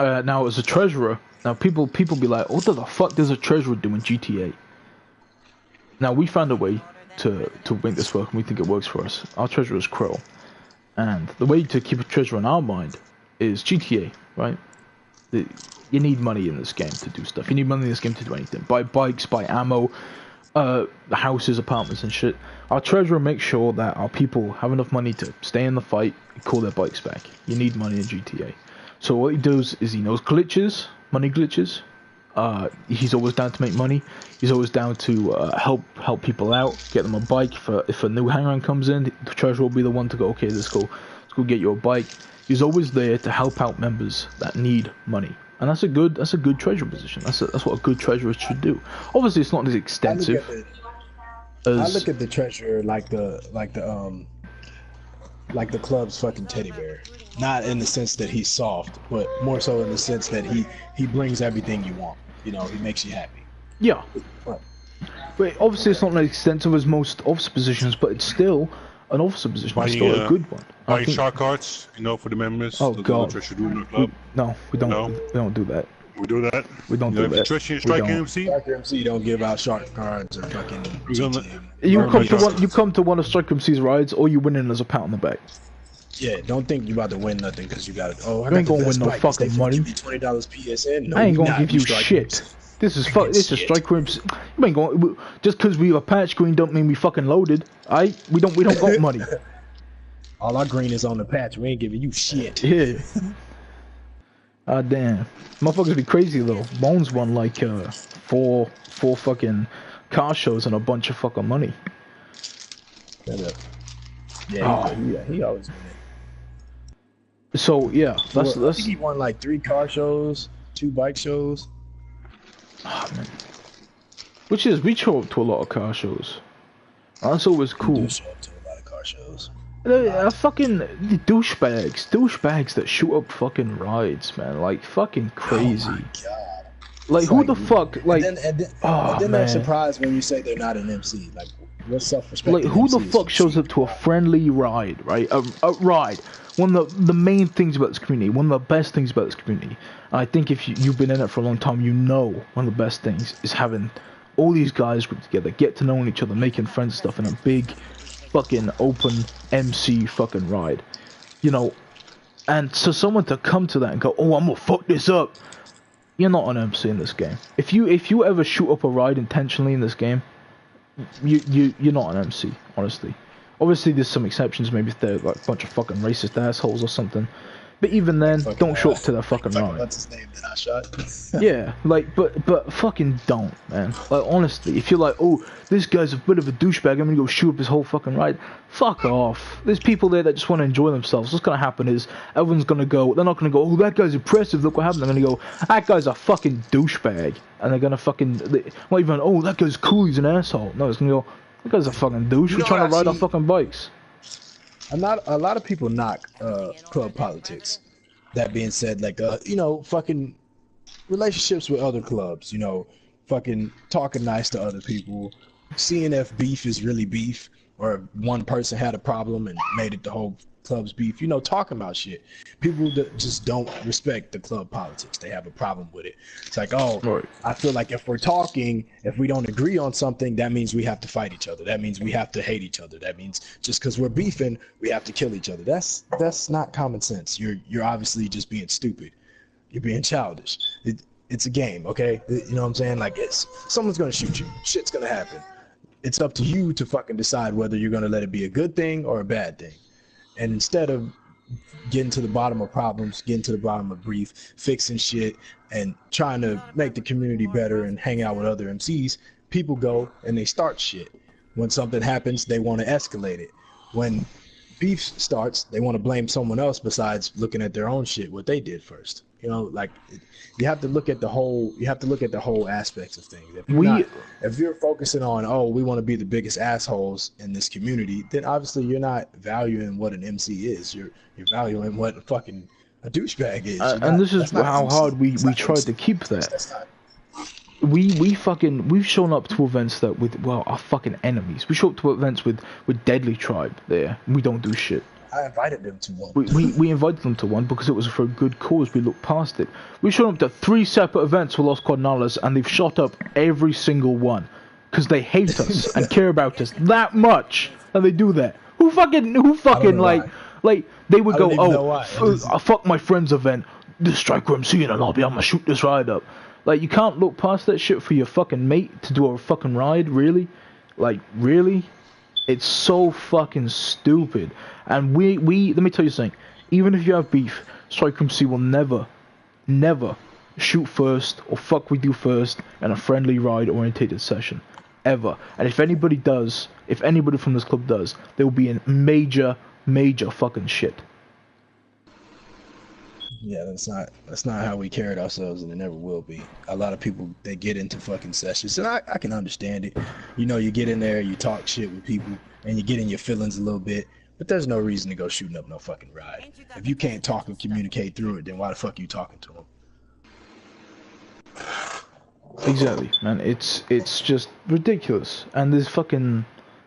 Now, as a treasurer. Now, people be like, what the fuck does a treasurer do in GTA? Now, we found a way to make this work, and we think it works for us. Our treasurer is Krill. And the way to keep a treasurer in our mind is GTA, right? You need money in this game to do stuff. You need money in this game to do anything. Buy bikes, buy ammo, houses, apartments, and shit. Our treasurer makes sure that our people have enough money to stay in the fight and call their bikes back. You need money in GTA. So what he does is he knows glitches, money glitches. He's always down to make money. He's always down to help people out, get them a bike. If a new hanger comes in, the treasurer will be the one to go, okay, let's go get you a bike. He's always there to help out members that need money, and that's a good treasurer position. That's what a good treasurer should do. Obviously, it's not as extensive. I look at the treasurer like the club's fucking teddy bear. Not in the sense that he's soft, but more so in the sense that he brings everything you want. He makes you happy. Yeah. But obviously it's not as extensive as most officer positions, but it's still an officer position. It's still a good one. Buying shark cards, for the members. Oh, God. The do in the club. We don't. We don't do that. We do that? We don't do that. Striker MC? Striker MC don't give out shark cards or fucking GTA. You come to one of Striker MC's rides, or you win in as a pat on the back. Yeah, don't think you're about to win nothing because you got it. Oh, I ain't gonna win no fucking money. Give me $20 PSN. No, I ain't gonna give you shit. This is Striker MC. You ain't going just because we have a patch screen don't mean we fucking loaded. We don't got money. All our green is on the patch. We ain't giving you shit. Yeah. Ah damn. Motherfuckers be crazy though. Bones won like four fucking car shows and a bunch of fucking money. Yeah, he always win it. So yeah, that's I think he won like 3 car shows, 2 bike shows. Oh man. We show up to a lot of car shows. That's always cool. We do show up to a lot of car shows. Fucking douchebags that shoot up fucking rides, man. Like fucking Oh my crazy. god. Like It's who like, the fuck? Like, and oh then they're man. surprised when you say they're not an MC. Like, what Like self-respecting who the MC is fuck gonna shows shoot up to a friendly ride, right? A ride. One of the main things about this community, one of the best things about this community. And I think if you've been in it for a long time, you know one of the best things is having all these guys group together, get to know each other, making friends stuff in a big fucking open MC fucking ride. You know, and so someone to come to that and go, oh, I'm gonna fuck this up. You're not an MC in this game. If you ever shoot up a ride intentionally in this game, you're not an MC, honestly. Obviously, there's some exceptions. Maybe if they're like a bunch of fucking racist assholes or something. But even then, fucking, don't show up to their fucking fucking ride. what's his name that I shot? Yeah, like, but fucking don't, man. Like, honestly, if you're like, oh, this guy's a bit of a douchebag, I'm gonna go shoot up his whole fucking ride. Fuck off. There's people there that just want to enjoy themselves. What's gonna happen is everyone's gonna go. They're not gonna go, oh, that guy's impressive. Look what happened. They're gonna go, that guy's a fucking douchebag, and they're gonna fucking, not even, oh, that guy's cool. He's an asshole. No, it's gonna go, that guy's a fucking douche. We're trying to ride our fucking bikes. A lot of people knock club politics. That being said, like you know, fucking relationships with other clubs, you know, fucking talking nice to other people, seeing if beef is really beef or one person had a problem and made it the whole club's beef, you know, talking about shit. People that just don't respect the club politics. They have a problem with it. It's like, oh, Right. I feel like if we're talking, if we don't agree on something, that means we have to fight each other. That means we have to hate each other. That means just because we're beefing, we have to kill each other. That's not common sense. You're obviously just being stupid. You're being childish. It's a game, okay? You know what I'm saying? Like, someone's gonna shoot you. Shit's gonna happen. It's up to you to fucking decide whether you're gonna let it be a good thing or a bad thing. And instead of getting to the bottom of problems, getting to the bottom of grief, fixing shit, and trying to make the community better and hang out with other MCs, people go and they start shit. When something happens, they want to escalate it. When beef starts, they want to blame someone else besides looking at their own shit, what they did first. You know, like, you have to look at the whole. You have to look at the whole aspects of things. If you're focusing on, oh, we want to be the biggest assholes in this community, then obviously you're not valuing what an MC is. You're valuing what fucking a douchebag is. And this is how hard we tried to keep that. We've shown up to events that with our fucking enemies. We show up to events with Deadly Tribe there. We don't do shit. I invited them to one. We invited them to one because it was for a good cause. We looked past it. We showed up to 3 separate events for Los Cardinales, and they've shot up every single one because they hate us and care about us that much, and they do that. Who fucking like they would go, oh, fuck my friend's event, this Striker MC, and I'm gonna shoot this ride up. Like, you can't look past that shit for your fucking mate to do a fucking ride, really? Like, really? It's so fucking stupid. And we let me tell you something. Even if you have beef, Strike MC will never shoot first or fuck with you first in a friendly ride orientated session. Ever. And if anybody from this club does, they will be in major fucking shit. Yeah, that's not how we carried ourselves, and it never will be. A lot of people, they get into fucking sessions, and I can understand it. You know, you get in there, you talk shit with people, and you get in your feelings a little bit, but there's no reason to go shooting up no fucking ride. If you can't talk and communicate through it, then why the fuck are you talking to them? Exactly, man. It's just ridiculous. And there's fucking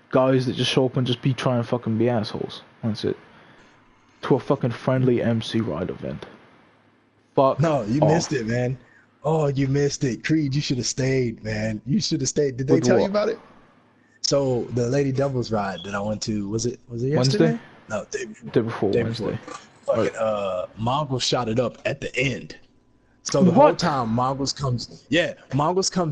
guys that just show up and just be trying to fucking be assholes. That's it. To a fucking friendly MC ride event. Fuck. No, you missed it, man. Oh, you missed it. Creed, you should have stayed, man. You should have stayed. Did they tell you about it? So the Lady Doubles ride that I went to, was it yesterday? Wednesday? No, day before Wednesday. Fucking Mongols shot it up at the end. So the whole time Mongols comes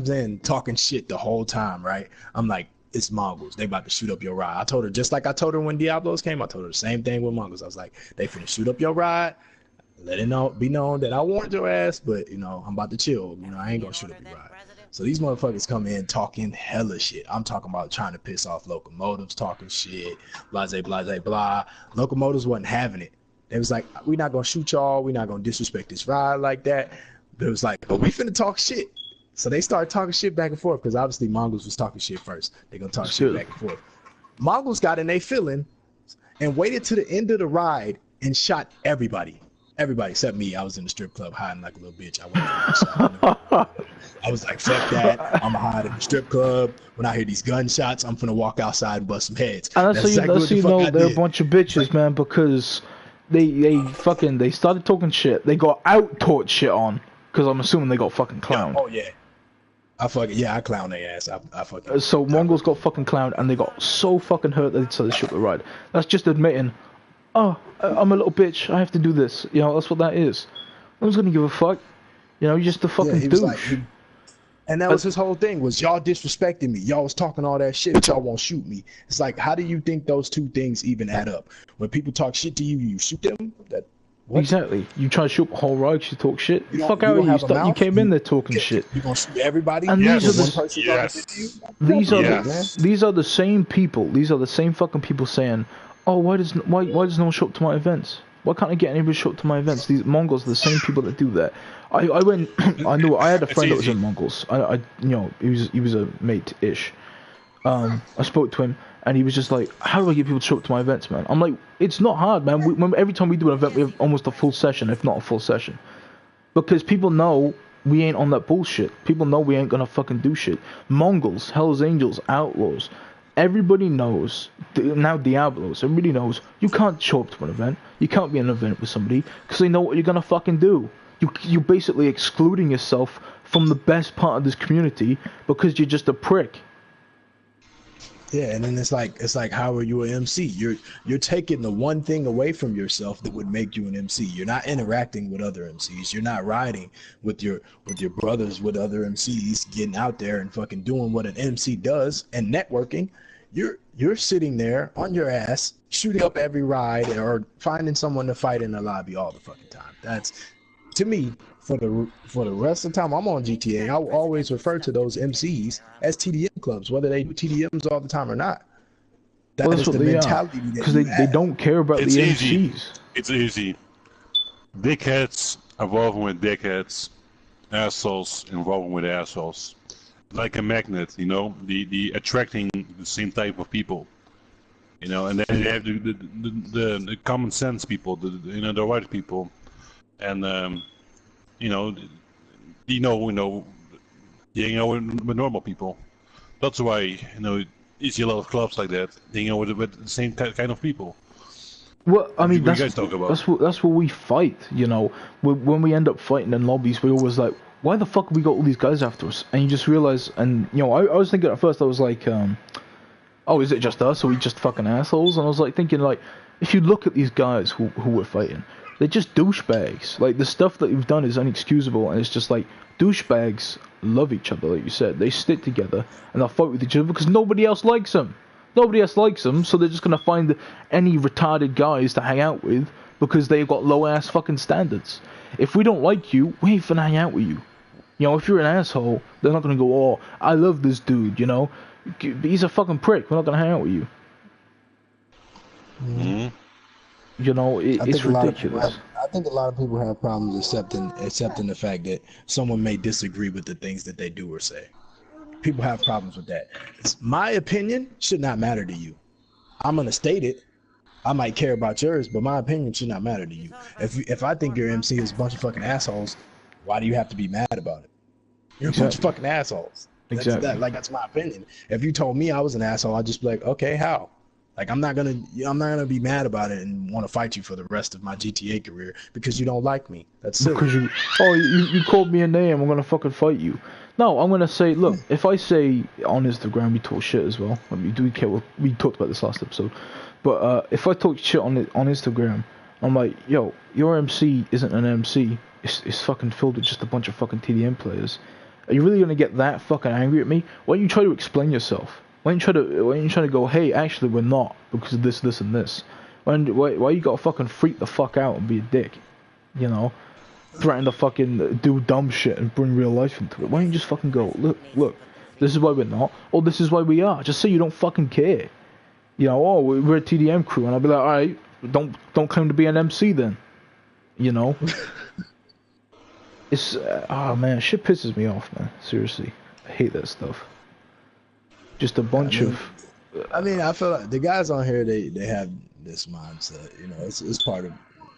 in talking shit the whole time, right? I'm like, it's Mongols. They about to shoot up your ride. I told her, just like I told her when Diablos came, I told her the same thing with Mongols. I was like, they finna shoot up your ride. Let it be known that I warned your ass, but you know, I'm about to chill. You know, I ain't gonna shoot up your ride. So these motherfuckers come in talking hella shit. I'm talking about trying to piss off locomotives, talking shit, blase, blase, blah. Locomotives wasn't having it. They was like, we're not gonna shoot y'all. We're not gonna disrespect this ride like that. But it was like, but we finna talk shit. So they started talking shit back and forth because obviously Mongols was talking shit first. They gonna talk shit back and forth. Mongols got in their feeling, clubs and waited to the end of the ride and shot everybody. Everybody except me. I was in the strip club hiding like a little bitch. I was like, fuck that. I'm hide in the strip club. When I hear these gunshots, I'm finna walk outside and bust some heads. And that's how you know they're a bunch of bitches, man, because they started talking shit. They got out-taught shit on, because I'm assuming they got fucking clowned. Oh yeah. I clown their ass. I fucking. So Mongols got fucking clowned, and they got so fucking hurt that they decided to shoot the ride. That's just admitting, oh, I'm a little bitch. I have to do this. You know, that's what that is. No one's gonna give a fuck. You know, you're just a fucking douche. And that was his whole thing, was y'all disrespecting me. Y'all was talking all that shit, but y'all won't shoot me. It's like, how do you think those two things even add up? When people talk shit to you, you shoot them? What? Exactly. You try to shoot a whole ride, you talk shit. Fuck out of you. You came in there talking shit. You gonna shoot everybody? And yes. These are the same people. These are the same fucking people saying, oh, why does no one show up to my events? Why can't I get anybody to show up to my events? These Mongols are the same people that do that. I went. I knew. I had a friend that was in Mongols. He was a mate-ish. I spoke to him, and he was just like, "How do I get people to show up to my events, man?" I'm like, "It's not hard, man. Every time we do an event, we have almost a full session, if not a full session, because people know we ain't on that bullshit. People know we ain't gonna fucking do shit. Mongols, Hell's Angels, Outlaws." Everybody knows, now Diablos, everybody knows, you can't show up to an event, you can't be in an event with somebody, because they know what you're going to fucking do. You're basically excluding yourself from the best part of this community, because you're just a prick. Yeah, and then it's like, how are you an MC? You're taking the one thing away from yourself that would make you an MC. You're not interacting with other MCs. You're not riding with your brothers, with other MCs, getting out there and fucking doing what an MC does and networking. You're sitting there on your ass, shooting up every ride or finding someone to fight in the lobby all the fucking time. That's, to me, for the rest of the time I'm on GTA, I will always refer to those MCs as TDM clubs, whether they do TDMs all the time or not. That's what the they mentality are, because they don't care about the MCs. It's easy. Dickheads involving with dickheads, assholes involving with assholes. Like a magnet, you know, the attracting the same type of people, you know, and then you have the common sense people, the right people, and you know, with normal people. That's why, you know, you see a lot of clubs like that, you know, with the same kind of people. Well, I mean, that's what we fight, you know. When we end up fighting in lobbies, we always like, why the fuck have we got all these guys after us? And you just realize, and you know, I was thinking at first, I was like, oh, is it just us? Are we just fucking assholes? And I was like thinking, like, if you look at these guys who we're fighting, they're just douchebags. Like, the stuff that we've done is inexcusable, and it's just like, douchebags love each other, like you said. They stick together, and they'll fight with each other because nobody else likes them. Nobody else likes them, so they're just gonna find any retarded guys to hang out with because they've got low-ass fucking standards. If we don't like you, we ain't finna hang out with you. You know, if you're an asshole, they're not gonna go, oh, I love this dude, you know? He's a fucking prick, we're not gonna hang out with you. Mm-hmm. You know, it's ridiculous. I think a lot of people have problems accepting the fact that someone may disagree with the things that they do or say. People have problems with that. My opinion should not matter to you. I'm gonna state it. I might care about yours, but my opinion should not matter to you. If I think your MC is a bunch of fucking assholes, why do you have to be mad about it? You're a bunch of fucking assholes. Exactly. That's my opinion. If you told me I was an asshole, I'd just be like, okay, how? Like, I'm not gonna be mad about it and want to fight you for the rest of my GTA career because you don't like me. That's silly. Because you called me a name, I'm gonna fucking fight you. No, I'm gonna say, look, if I say on Instagram we talk shit as well, we talked about this last episode, but if I talk shit on Instagram, I'm like, yo, your MC isn't an MC. It's fucking filled with just a bunch of fucking TDM players. Are you really gonna get that fucking angry at me? Why don't you try to explain yourself? Why don't you try to go, hey, actually we're not because of this, this, and this? Why you gotta fucking freak the fuck out and be a dick? You know, threaten to fucking do dumb shit and bring real life into it. Why don't you just fucking go, look, this is why we're not, or this is why we are. Just say you don't fucking care. You know, oh, we're a TDM crew, and I'll be like, all right, don't claim to be an MC then. You know. It's oh man, shit pisses me off, man. Seriously, I hate that stuff. Just a bunch of. I mean, I feel like the guys on here, they have this mindset. You know, it's part of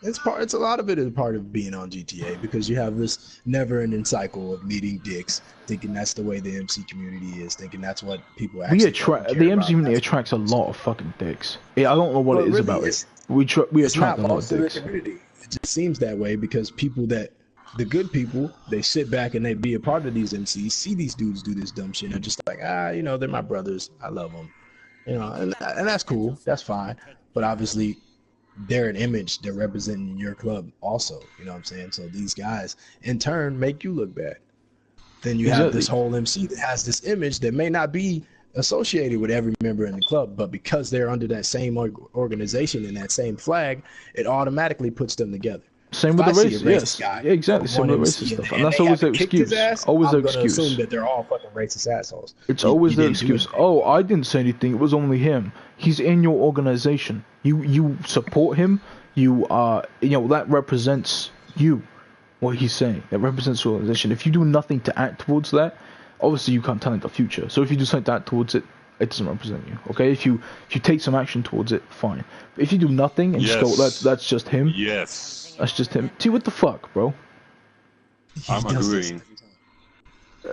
it's a lot of it is part of being on GTA because you have this never-ending cycle of meeting dicks, thinking that's the way the MC community is, thinking that's what people actually The MC community attracts a lot of fucking dicks. Yeah, I don't know what it is really, about it. We attract a lot of dicks. Community. It just seems that way because the good people, they sit back and they be a part of these MCs, see these dudes do this dumb shit, and they're just like, you know, they're my brothers, I love them, you know, and that's cool, that's fine, but obviously they're an image, they're representing your club also, you know what I'm saying? So these guys in turn make you look bad. Then you have this whole MC that has this image that may not be associated with every member in the club, but because they're under that same organization and that same flag, it automatically puts them together. Same with the racist, yes. Yeah, exactly. Same with racist stuff. And that's always the excuse. Always the excuse. Assume that they're all fucking racist assholes. It's always the excuse. Oh, I didn't say anything. It was only him. He's in your organization. You support him. You know, that represents you. What he's saying. That represents your organization. If you do nothing to act towards that, obviously you can't tell it the future. So if you do something to act towards it, it doesn't represent you. Okay? If you take some action towards it, fine. But if you do nothing and just go, that's just him. Yes. That's just him. T, what the fuck, bro? I'm agreeing.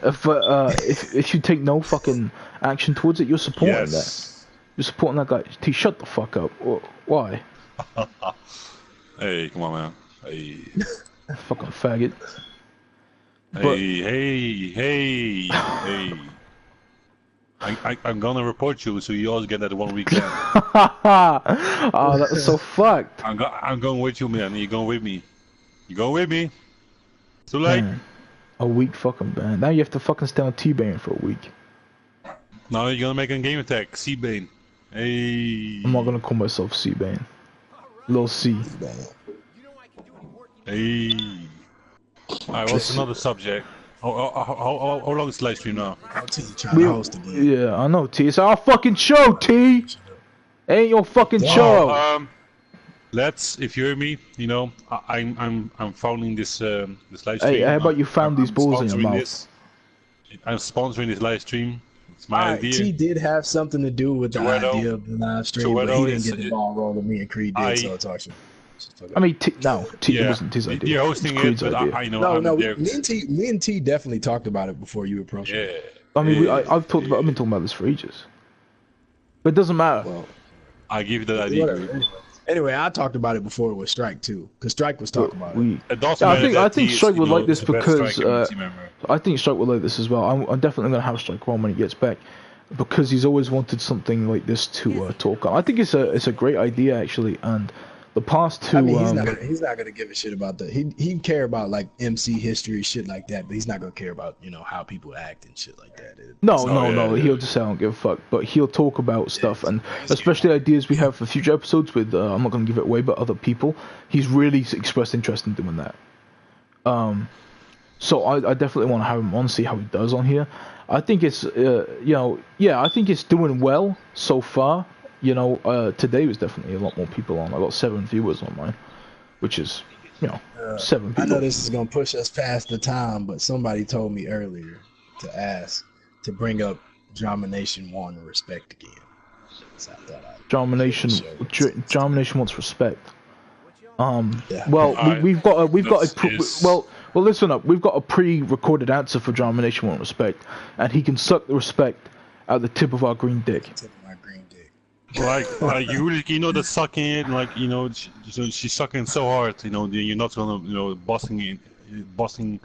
If you take no fucking action towards it, you're supporting that. You're supporting that guy. T, shut the fuck up. Why? Hey, come on, man. Hey. Fucking faggot. Hey. I'm gonna report you, so you always get that 1 week ban. Oh, that's so fucked. I'm going with you, man. You going with me? You going with me? Too late. Man, a week fucking ban. Now you have to fucking stay on T-Bane for a week. Now you're gonna make a game attack. C-Bane. Hey. I'm not gonna call myself C-Bane. Lil C. Hey. Alright, what's another subject? How long is the live stream now? Yeah, I know, T. It's our fucking show, T. Ain't your fucking show. Let's, if you hear me, you know, I'm founding this live stream. Hey, how about you found these balls in your mouth? I'm sponsoring this live stream. It's my idea. T did have something to do with the idea of the live stream, but he didn't get the ball rolling. Me and Creed did, so it's actually. I mean, it wasn't his idea. You're hosting it, but I know. No, me and T definitely talked about it before you approached me. I mean, I've been talking about this for ages. But it doesn't matter. Well, I give you that idea. Anyway, I talked about it before with Strike too, because Strike was talking about it. I think Strike would like this because I think Strike would like this as well. I'm definitely gonna have Strike on when he gets back, because he's always wanted something like this to talk on. I think it's a great idea actually, and the past two. I mean, he's not gonna give a shit about that. He'd care about like MC history, shit like that, but he's not gonna care about, you know, how people act and shit like that. No. He'll just say I don't give a fuck, but he'll talk about stuff, and especially ideas we have for future episodes with. I'm not gonna give it away, but other people. He's really expressed interest in doing that. So I definitely want to have him on, see how he does on here. I think it's I think it's doing well so far. You know, today was definitely a lot more people on. I got 7 viewers on mine, which is, 7 people. I know this is going to push us past the time, but somebody told me earlier to ask to bring up Domination One Respect again. So I thought Domination wants respect. Well, we've got listen up. We've got a pre-recorded answer for Domination Want Respect, and he can suck the respect out the tip of our green dick. Like you know the sucking it, like, you know, she's sucking so hard, you know, you're not gonna, you know, busting.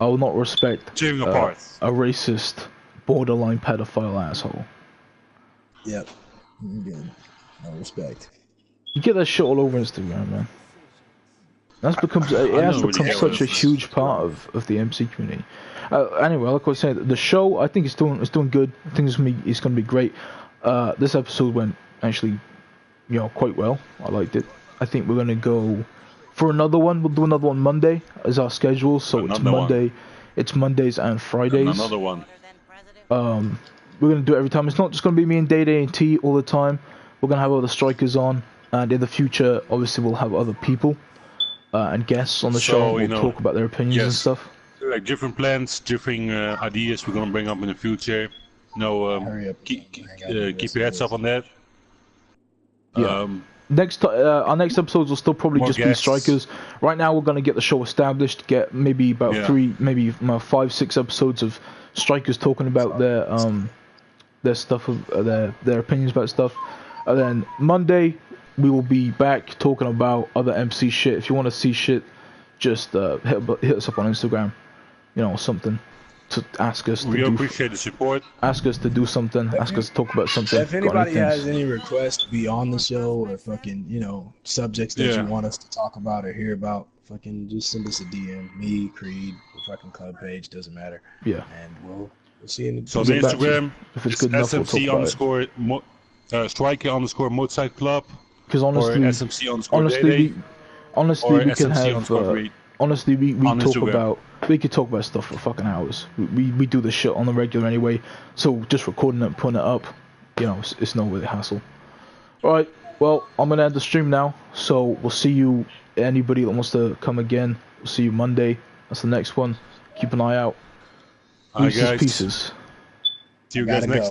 I will not respect tearing apart a racist, borderline pedophile asshole. Yep. Again, no respect. You get that shit all over Instagram, man. It has become such a huge part of the MC community. Anyway, like I was saying, the show, I think it's doing good. I think it's gonna be great. This episode went actually, quite well. I liked it. I think we're gonna go for another one. We'll do another one Monday as our schedule. So it's Monday. It's Mondays and Fridays. Another one. We're gonna do it every time. It's not just gonna be me and Day and T all the time. We're gonna have other strikers on, and in the future, obviously, we'll have other people and guests on the show. We'll talk about their opinions and stuff. Like different plans, different ideas we're gonna bring up in the future. Keep your heads up on that. Yeah. Our next episodes will still probably More just guests. be strikers. Right now, we're gonna get the show established. Get maybe about Yeah. 3, maybe 5, 6 episodes of strikers talking about their stuff, their opinions about stuff. And then Monday, we will be back talking about other MC shit. If you want to see shit, just hit us up on Instagram. You know, something to ask us to We do. appreciate the support. Ask us to do something. Ask us to talk about something. If got anybody anything. has any requests to be on the show or fucking, you know, subjects that Yeah. you want us to talk about or hear about, fucking just send us a DM. Me, Creed, the fucking club page, doesn't matter. Yeah. And we'll see you in the So We'll the get back to you. Instagram If it's is good enough, we'll talk SMC about it. underscore striker underscore motorcycle club, Because or honestly, SMC underscore honestly, Day Day, honestly, or we can SMC have. underscore Reed. Honestly, we on talk Instagram. about. We could talk about stuff for fucking hours. We do this shit on the regular anyway. So just recording it and putting it up, you know, it's no really hassle. All right. Well, I'm gonna end the stream now. So we'll see you. Anybody that wants to come again, we'll see you Monday. That's the next one. Keep an eye out. Alright, Reese's guys. Pieces. See you Gotta guys next. go.